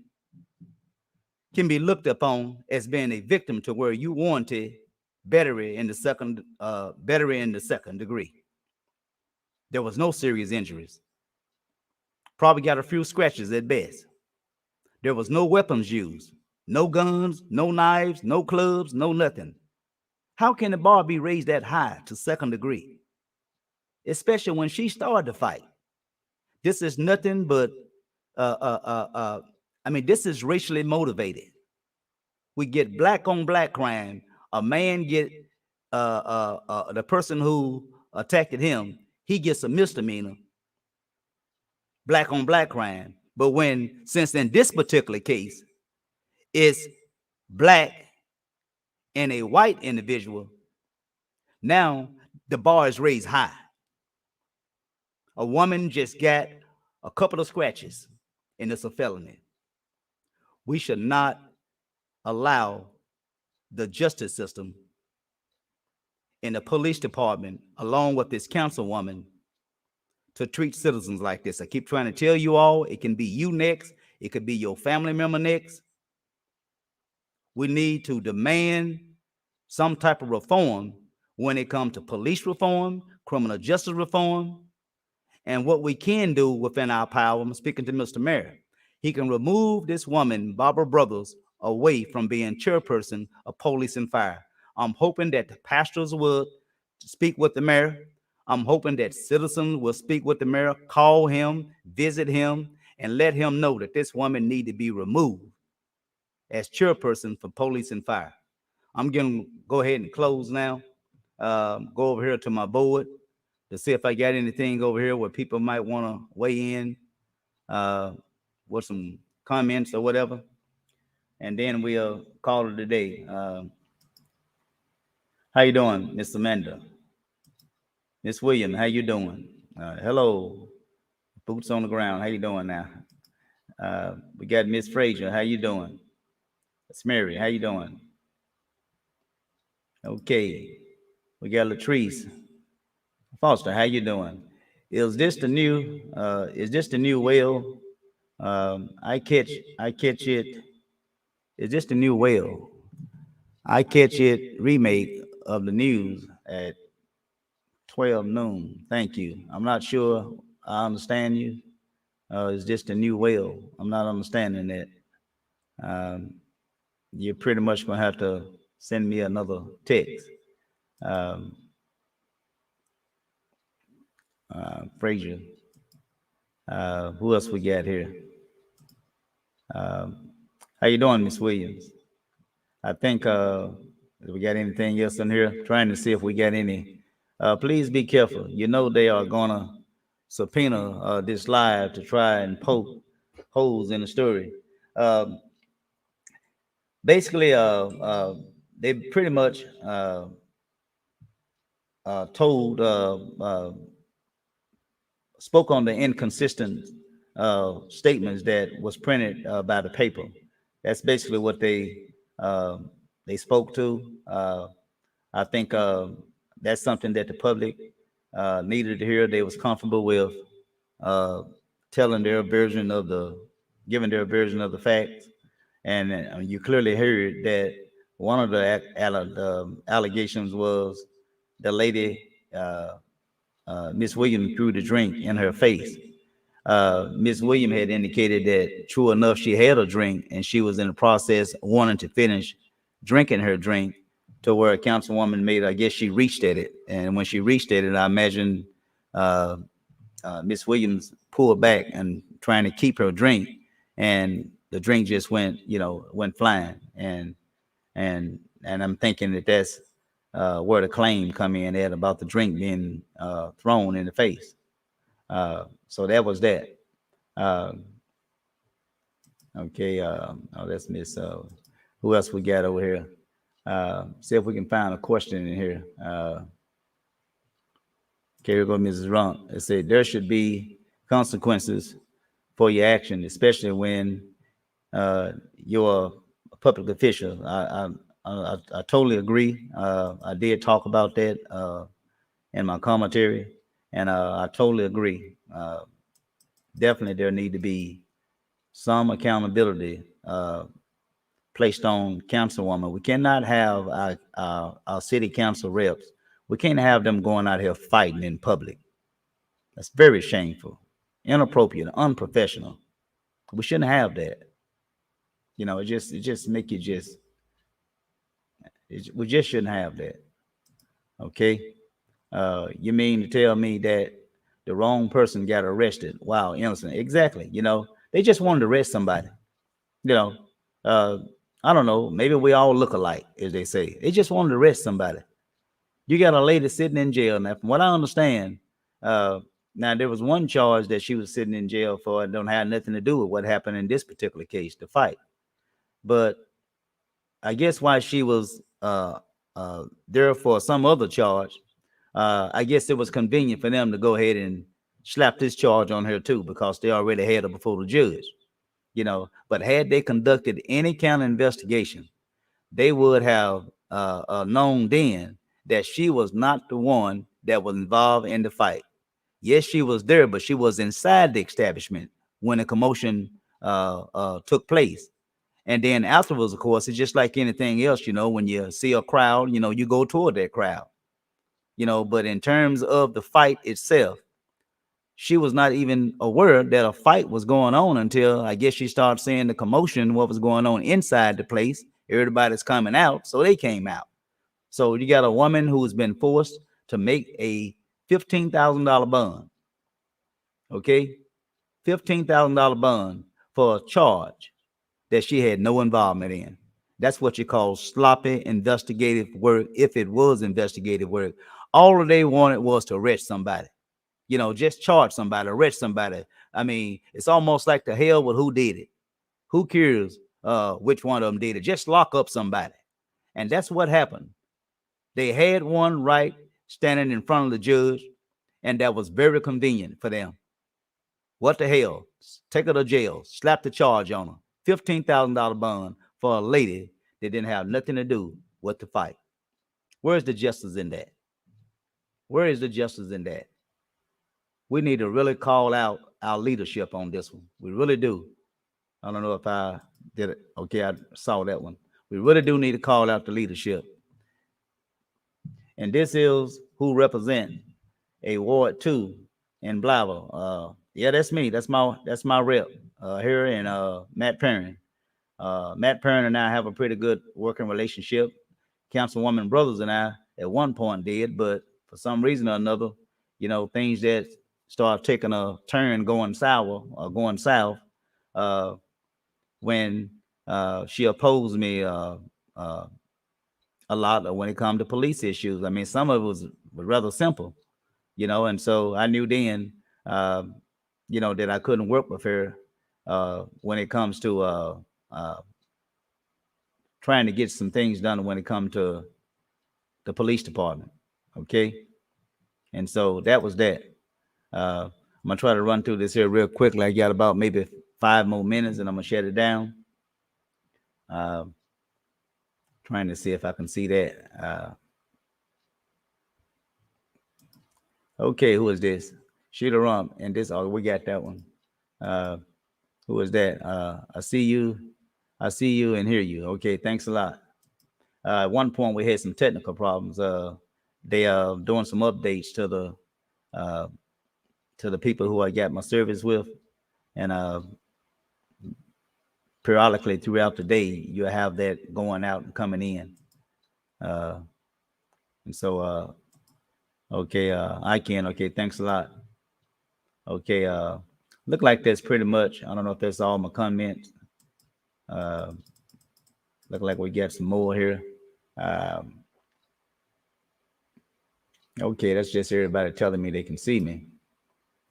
can be looked upon as being a victim to where you warranted battery in the second degree. There was no serious injuries. Probably got a few scratches at best. There was no weapons used, no guns, no knives, no clubs, no nothing. How can the bar be raised that high to second degree? Especially when she started the fight. This is nothing but, this is racially motivated. We get black on black crime. A man get, the person who attacked him, he gets a misdemeanor, black on black crime. But since in this particular case, it's black and a white individual, now the bar is raised high. A woman just got a couple of scratches and it's a felony. We should not allow the justice system and the police department, along with this councilwoman, to treat citizens like this. I keep trying to tell you all, it can be you next. It could be your family member next. We need to demand some type of reform when it comes to police reform, criminal justice reform, and what we can do within our power. I'm speaking to Mr. Mayor. He can remove this woman, Barbara Brothers, away from being chairperson of police and fire. I'm hoping that the pastors will speak with the mayor. I'm hoping that citizens will speak with the mayor, call him, visit him, and let him know that this woman needs to be removed as chairperson for police and fire. I'm going to go ahead and close now. Go over here to my board to see if I got anything over here where people might want to weigh in with some comments or whatever. And then we'll call it a day. How you doing, Miss Amanda? Miss William, how you doing? Hello, boots on the ground. How you doing now? We got Miss Frazier. How you doing? Miss Mary, how you doing? Okay, we got Latrice Foster. How you doing? Is this the new? Is this the new whale? I catch it. Is this the new whale? I catch it remake of the news at 12 noon. Thank you. I'm not sure I understand you. Is this the new whale? I'm not understanding that. You're pretty much going to have to send me another text. Frazier. Who else we got here? How you doing, Miss Williams? I think we got anything else in here? Trying to see if we got any. Please be careful. You know they are gonna subpoena this live to try and poke holes in the story. Basically, they pretty much told, spoke on the inconsistent statements that was printed by the paper. That's basically what they spoke to. I think that's something that the public needed to hear. They was comfortable with telling their version of giving their version of the facts. And you clearly heard that one of the allegations was the lady, Miss Williams, threw the drink in her face. Miss Williams had indicated that true enough, she had a drink and she was in the process wanting to finish drinking her drink to where a councilwoman made, I guess she reached at it. And when she reached at it, I imagine Miss Williams pulled back and trying to keep her drink, and the drink just went, went flying, and I'm thinking that that's where the claim come in at about the drink being thrown in the face. So that was that. Uh, okay, oh, that's Miss. Who else we got over here? See if we can find a question in here. Okay, here go Mrs. Rump. It said there should be consequences for your action, especially when you're a public official. I totally agree. I did talk about that in my commentary, and I totally agree. Definitely, there need to be some accountability placed on councilwoman. We cannot have our city council reps. We can't have them going out here fighting in public. That's very shameful, inappropriate, unprofessional. We shouldn't have that. It just make you we just shouldn't have that. Okay. You mean to tell me that the wrong person got arrested? Wow, innocent. Exactly. They just wanted to arrest somebody. You know, uh, I don't know. Maybe we all look alike, as they say. They just wanted to arrest somebody. You got a lady sitting in jail now. From what I understand, uh, now there was one charge that she was sitting in jail for. It don't have nothing to do with what happened in this particular case, the fight. But I guess why she was there for some other charge, I guess it was convenient for them to go ahead and slap this charge on her too, because they already had her before the judge. But had they conducted any kind of investigation, they would have known then that she was not the one that was involved in the fight. Yes, she was there, but she was inside the establishment when the commotion took place. And then afterwards, of course, it's just like anything else, when you see a crowd, you go toward that crowd, but in terms of the fight itself, she was not even aware that a fight was going on until I guess she started seeing the commotion, what was going on inside the place. Everybody's coming out, so they came out. So you got a woman who's been forced to make a $15,000 bond. Okay, $15,000 bond for a charge that she had no involvement in. That's what you call sloppy investigative work, if it was investigative work. All they wanted was to arrest somebody. Just charge somebody, arrest somebody. I mean, it's almost like the hell with who did it. Who cares which one of them did it? Just lock up somebody. And that's what happened. They had one right standing in front of the judge, and that was very convenient for them. What the hell? Take her to jail, slap the charge on her. $15,000 bond for a lady that didn't have nothing to do with the fight. Where's the justice in that? Where is the justice in that? We need to really call out our leadership on this one. We really do. I don't know if I did it. Okay, I saw that one. We really do need to call out the leadership. And this is who represent a Ward 2 in Blavel. Yeah, that's me. That's my rep here in Matt Perrin. Matt Perrin and I have a pretty good working relationship. Councilwoman Brothers and I at one point did, but for some reason or another, things that start taking a turn going sour or going south uh, when she opposed me a lot when it come to police issues. I mean, some of it was rather simple, and so I knew then, that I couldn't work with her when it comes to uh, trying to get some things done when it comes to the police department. Okay. And so that was that. I'm gonna try to run through this here real quickly. I got about maybe 5 more minutes, and I'm gonna shut it down. Uh, Trying to see if I can see that. Okay, who is this? Sheila Rump, and this. Oh, we got that one. Uh, who is that? I see you. I see you and hear you. Okay, thanks a lot. At one point, we had some technical problems. They doing some updates uh, to the people who I got my service with, and periodically throughout the day, you have that going out and coming in. Uh, and so, okay, I can. Okay, thanks a lot. Okay, look like that's pretty much. I don't know if that's all my comments. Uh, look like we got some more here. Um, okay, that's just everybody telling me they can see me.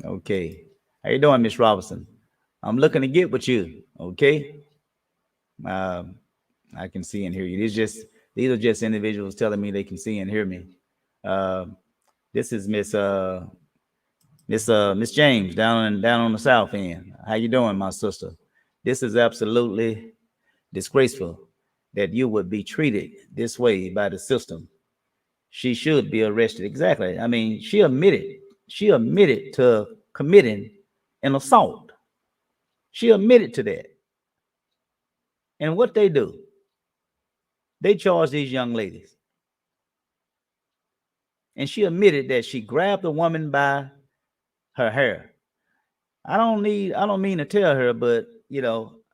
Okay, how you doing, Miss Robinson? I'm looking to get with you. Okay, um, I can see and hear you. These are just individuals telling me they can see and hear me. Uh, this is Miss James down on the south end. How you doing, my sister? This is absolutely disgraceful that you would be treated this way by the system. She should be arrested. Exactly. I mean, she admitted to committing an assault. She admitted to that. And what they do, they charge these young ladies. And she admitted that she grabbed a woman by her hair. I don't mean to tell her, but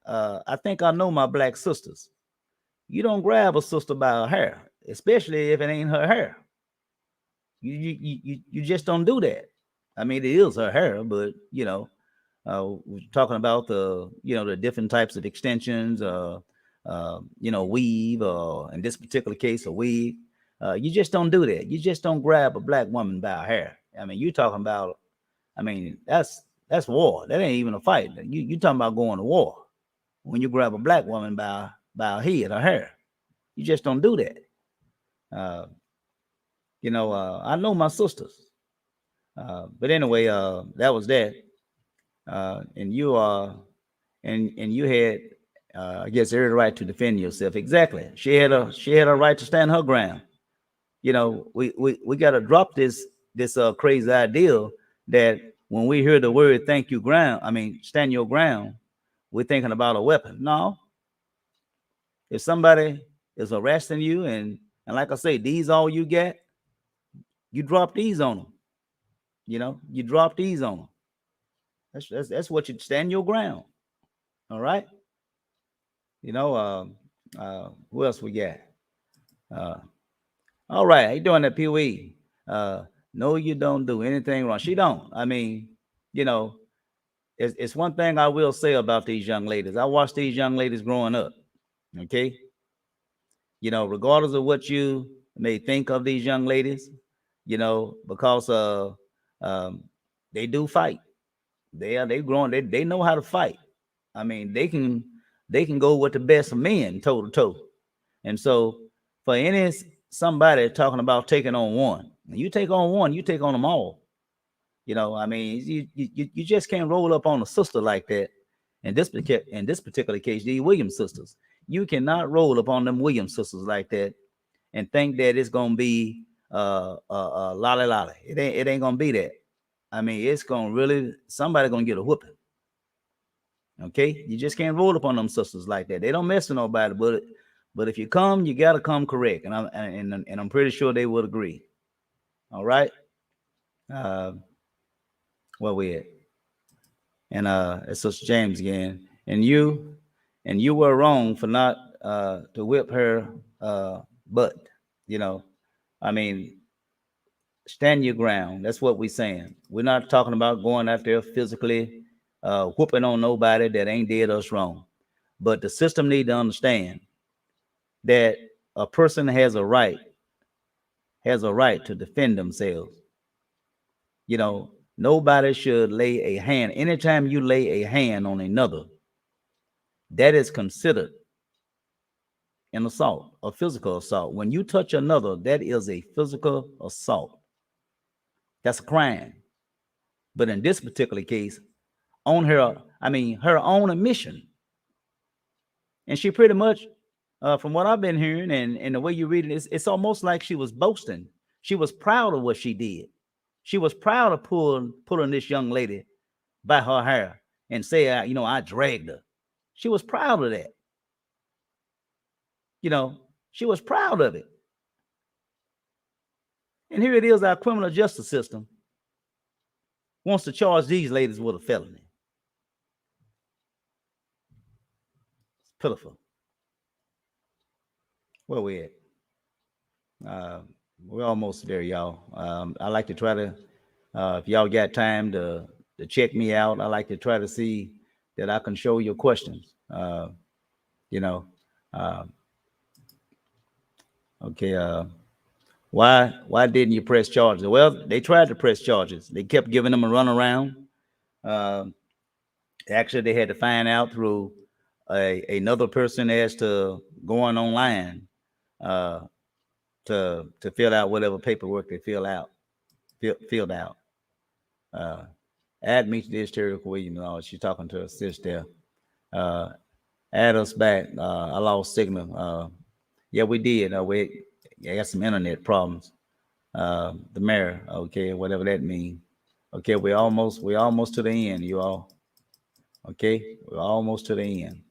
I think I know my black sisters. You don't grab a sister by her hair, especially if it ain't her hair. You just don't do that. I mean, it is her hair, but we're talking about the different types of extensions, weave, in this particular case, a weave. You just don't do that. You just don't grab a black woman by her hair. I mean, you talking about. I mean, that's war. That ain't even a fight. You talking about going to war when you grab a black woman by her head, her hair. You just don't do that. Uh, I know my sisters. But anyway, that was that. And you and you had, I guess, every right to defend yourself. Exactly. She had a right to stand her ground. We got to drop this crazy idea that when we hear the word "thank you ground," I mean, stand your ground, we're thinking about a weapon. No, if somebody is arresting you and like I say, these all you get, you drop these on them. You drop these on them. That's what you stand your ground. All right. Who else we got? Uh, all right. How you doing that, Pee Wee? No, you don't do anything wrong. She don't. I mean, you know, it's one thing I will say about these young ladies. I watched these young ladies growing up. Okay. Regardless of what you may think of these young ladies, because um, they do fight. They grown. They know how to fight. I mean, they can go with the best of men toe to toe. And so for somebody talking about taking on one, you take on one, you take on them all. I mean, you just can't roll up on a sister like that. In this particular case, the Williams sisters, you cannot roll up on them Williams sisters like that and think that it's gonna be lolly lolly. It ain't gonna be that. I mean, it's gonna really somebody gonna get a whooping. Okay, you just can't roll up on them sisters like that. They don't mess with nobody, but if you come, you gotta come correct, and I'm pretty sure they would agree. All right, uh, where we at? And it's Sister James again. And you were wrong for not to whip her butt. You know, I mean, stand your ground. That's what we're saying. We're not talking about going out there physically whooping on nobody that ain't did us wrong. But the system need to understand that a person has a right to defend themselves. Nobody should lay a hand. Anytime you lay a hand on another, that is considered an assault, a physical assault. When you touch another, that is a physical assault. That's a crime. But in this particular case, on her own admission, and she pretty much, from what I've been hearing and the way you read it, it's almost like she was boasting. She was proud of what she did. She was proud of pulling this young lady by her hair and say, I dragged her. She was proud of that. She was proud of it. And here it is, our criminal justice system wants to charge these ladies with a felony. It's pitiful. Where we at? We're almost there, y'all. I like to try to, if y'all got time, to to check me out. I like to try to see that I can show your questions. You know, uh, okay. Why didn't you press charges? Well, they tried to press charges. They kept giving them a runaround. Uh, Actually, they had to find out through another person as to going online uh, to fill out whatever paperwork they filled out. Uh, Add me to this, Terry Williams. She's talking to her sister. Uh, Add us back. I lost signal. Yeah, we did. We got some internet problems. The mayor, okay, whatever that means. Okay, we're almost to the end, you all. Okay, we're almost to the end.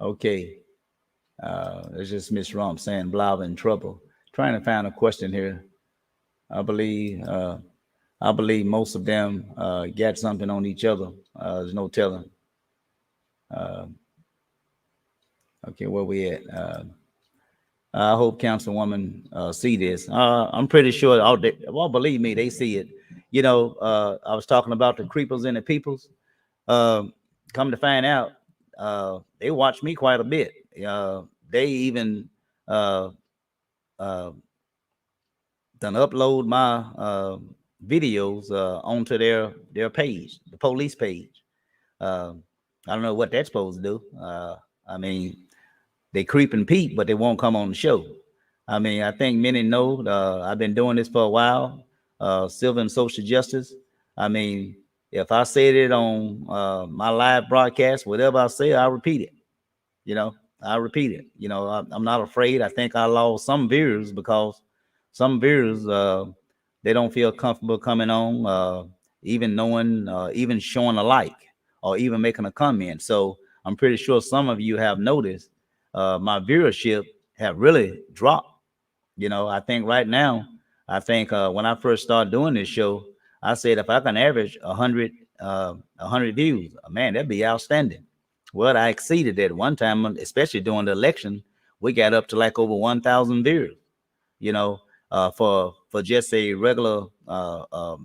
Okay, it's just Miss Rump saying blah in trouble. Trying to find a question here. I believe uh, I believe most of them got something on each other. There's no telling. Uh, okay, where we at? I hope Councilwoman see this. I'm pretty sure. Well, believe me, they see it. I was talking about the creepers and the peoples. Uh, Come to find out, they watch me quite a bit. They even uh, uh, done upload my videos onto their page, the police page. Uh, I don't know what that's supposed to do. I mean, they creep and peep, but they won't come on the show. I mean, I think many know I've been doing this for a while, civil and social justice. I mean, if I said it on my live broadcast, whatever I say, I repeat it. You know, I repeat it. I'm not afraid. I think I lost some viewers because some viewers they don't feel comfortable coming on, even knowing, even showing a like, or even making a comment. So I'm pretty sure some of you have noticed my viewership have really dropped. I think right now, I think when I first started doing this show, I said if I can average 100 views, man, that'd be outstanding. Well, I exceeded that one time, especially during the election. We got up to like over 1,000 viewers. You know, for just a regular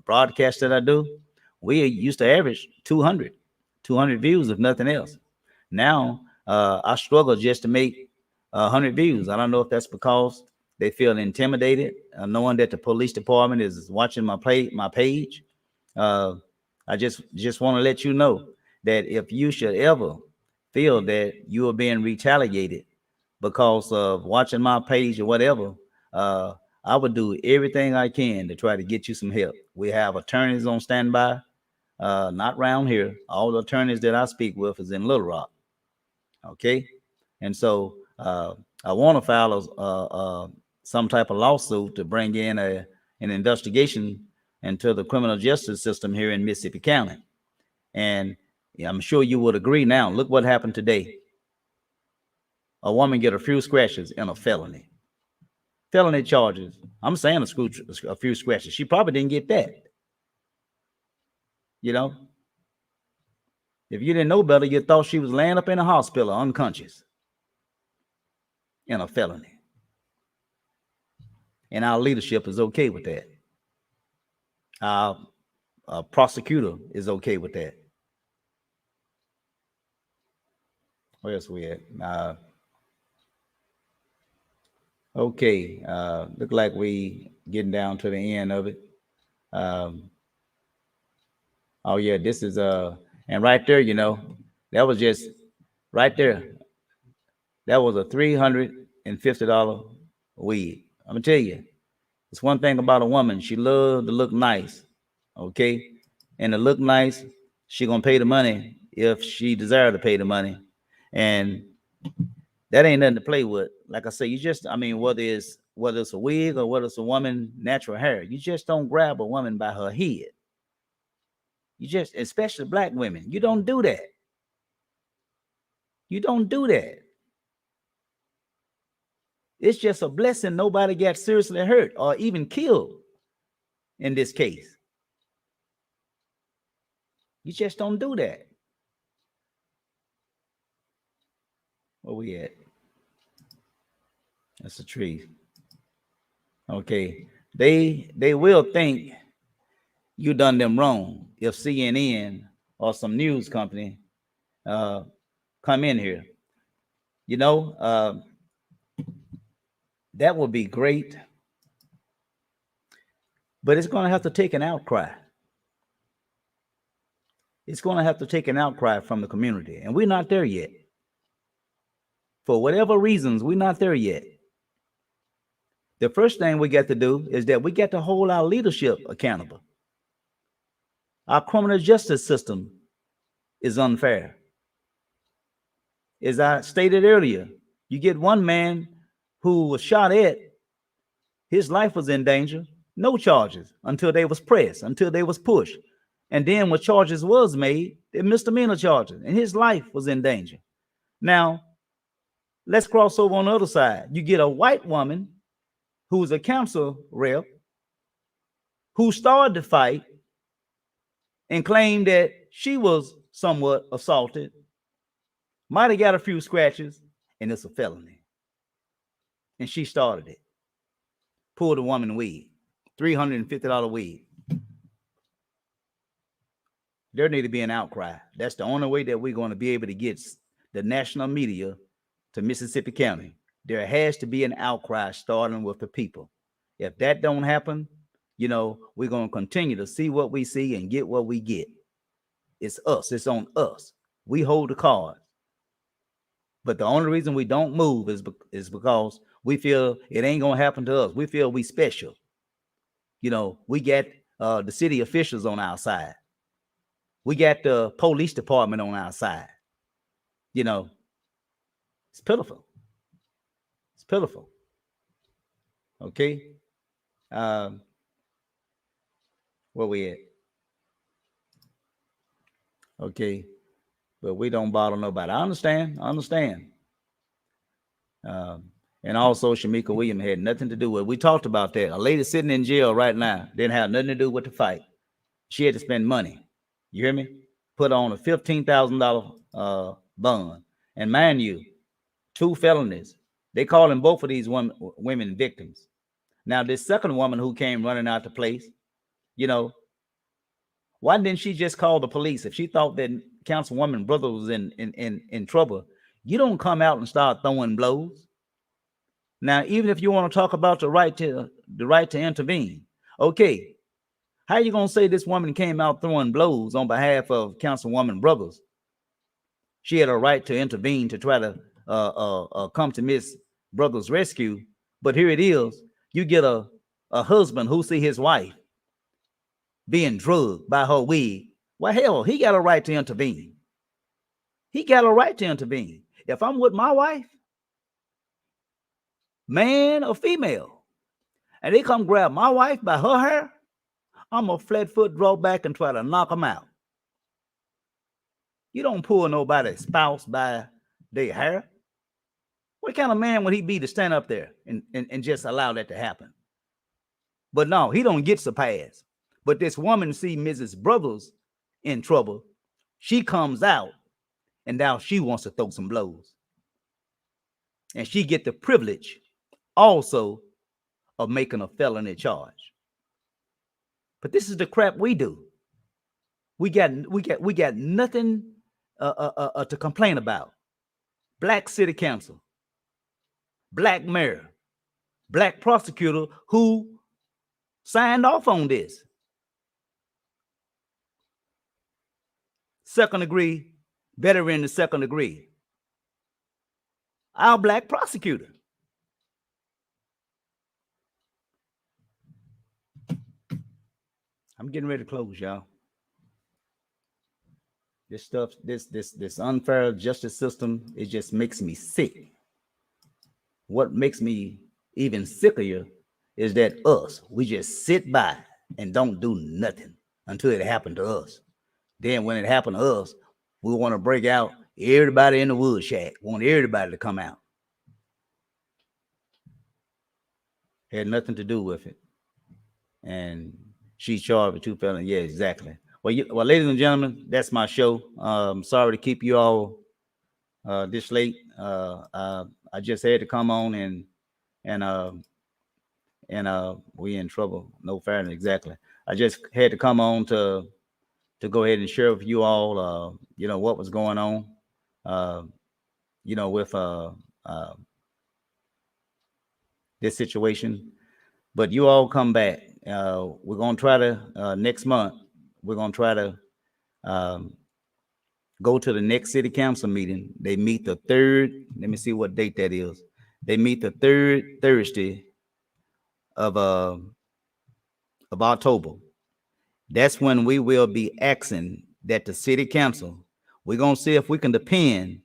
broadcast that I do, we used to average 200 views, if nothing else. Now I struggle just to make 100 views. I don't know if that's because they feel intimidated, knowing that the police department is watching my page. Uh, I just want to let you know that if you should ever feel that you are being retaliated because of watching my page or whatever, uh, I would do everything I can to try to get you some help. We have attorneys on standby, not around here. All the attorneys that I speak with is in Little Rock. Okay, and so I want to file some type of lawsuit to bring in an investigation into the criminal justice system here in Mississippi County. And yeah, I'm sure you would agree now. Look what happened today. A woman get a few scratches in a felony charges. I'm saying a few scratches. She probably didn't get that. You know, if you didn't know better, you thought she was laying up in a hospital unconscious in a felony. And our leadership is okay with that. Our prosecutor is okay with that. Where else we at? Okay, look like we getting down to the end of it. Um, oh yeah, this is and right there, that was just right there. That was a $350 wig. I'm gonna tell you, it's one thing about a woman. She loves to look nice, okay, and to look nice, she gonna pay the money if she desire to pay the money, and that ain't nothing to play with. Like I say, I mean, whether it's a wig or whether it's a woman natural hair, you just don't grab a woman by her head. You just, especially black women, you don't do that. You don't do that. It's just a blessing nobody got seriously hurt or even killed in this case. You just don't do that. Where we at? That's a tree. Okay. They will think you done them wrong. If CNN or some news company uh, come in here, you know, that would be great, but it's going to have to take an outcry. It's going to have to take an outcry from the community, and we're not there yet. For whatever reasons, we're not there yet. The first thing we got to do is that we got to hold our leadership accountable. Our criminal justice system is unfair. As I stated earlier, you get one man who was shot at, his life was in danger, no charges until they was pressed, until they was pushed. And then when charges was made, they're misdemeanor charges, and his life was in danger. Now, let's cross over on the other side. You get a white woman who's a council rep who started the fight and claimed that she was somewhat assaulted, might have got a few scratches, and it's a felony. And she started it. Pulled a woman weed, $350 weed. There need to be an outcry. That's the only way that we're going to be able to get the national media to Mississippi County. There has to be an outcry starting with the people. If that don't happen, you know, we're going to continue to see what we see and get what we get. It's us. It's on us. We hold the cards. But the only reason we don't move is because we feel it ain't going to happen to us. We feel we special. You know, we got the city officials on our side. We got the police department on our side. You know, it's pitiful. It's pitiful. Okay. Where we at? Okay. But we don't bother nobody. I understand. And also Shamika Williams had nothing to do with it. We talked about that. A lady sitting in jail right now didn't have nothing to do with the fight. She had to spend money. You hear me? Put on a $15,000 bond. And mind you, 2 felonies. They calling both of these women victims. Now, this second woman who came running out the place, you know, why didn't she just call the police? If she thought that Councilwoman brother was in trouble, you don't come out and start throwing blows. Now, even if you want to talk about the right to intervene, okay, how are you going to say this woman came out throwing blows on behalf of Councilwoman brothers? She had a right to intervene to try to come to Miss Brothers' rescue. But here it is. You get a husband who see his wife being drugged by her wig. Well, hell, he got a right to intervene. He got a right to intervene. If I'm with my wife, man or female, and they come grab my wife by her hair, I'm a flat foot draw back and try to knock them out. You don't pull nobody's spouse by their hair. What kind of man would he be to stand up there and just allow that to happen? But no, he don't get the pass. But this woman see Mrs. Brothers in trouble. She comes out and now she wants to throw some blows. And she get the privilege also of making a felony charge. But this is the crap we do. We got nothing to complain about. Black city council, black mayor, black prosecutor who signed off on this. Second degree, veteran to second degree. Our black prosecutor. I'm getting ready to close, y'all. This stuff, this unfair justice system, it just makes me sick. What makes me even sicker is that we just sit by and don't do nothing until it happened to us. Then when it happened to us, we want to break out everybody in the wood shack, want everybody to come out. Had nothing to do with it. And she's charged with 2 felonies. Yeah, exactly. Well, ladies and gentlemen, that's my show. Sorry to keep you all this late. I just had to come on and we in trouble. No fairness, exactly. I just had to come on to go ahead and share with you all, what was going on, uh, with uh, this situation. But you all come back. We're gonna try to next month. We're gonna try to um, go to the next city council meeting. They meet the third. Let me see what date that is. They meet the third Thursday of uh, of October. That's when we will be asking that the city council. We're gonna see if we can depend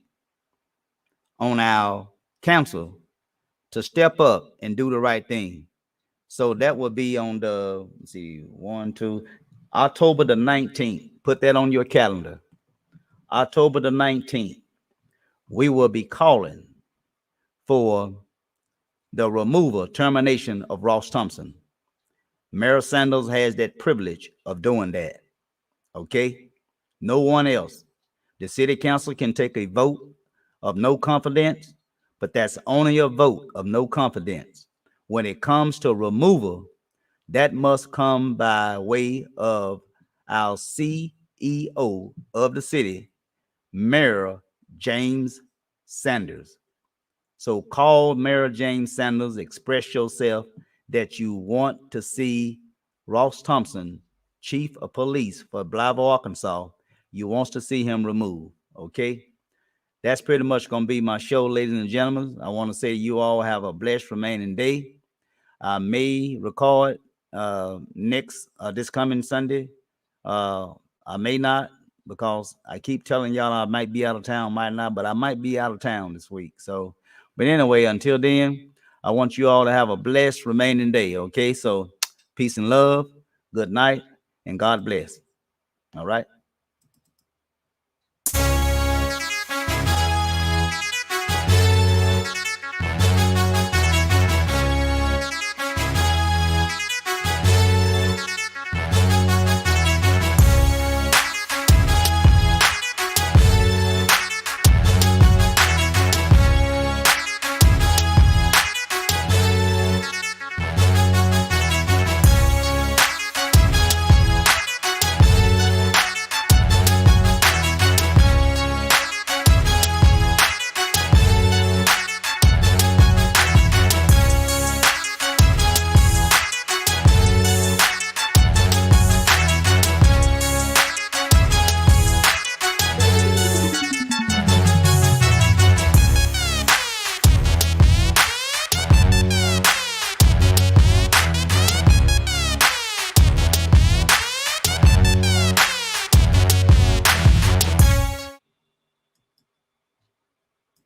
on our council to step up and do the right thing. So that will be on the, let's see, October the 19th. Put that on your calendar. October the 19th. We will be calling for the removal, termination of Ross Thompson. Mayor Sanders has that privilege of doing that. Okay? No one else. The city council can take a vote of no confidence, but that's only a vote of no confidence. When it comes to removal, that must come by way of our CEO of the city, Mayor James Sanders. So call Mayor James Sanders, express yourself that you want to see Ross Thompson, chief of police for Blythe, Arkansas. You wants to see him removed. Okay. That's pretty much going to be my show, ladies and gentlemen. I want to say you all have a blessed remaining day. I may record next this coming Sunday. Uh, I may not, because I keep telling y'all I might be out of town, might not, but I might be out of town this week. So, but anyway, until then, I want you all to have a blessed remaining day. Okay, so peace and love, good night, and God bless. All right.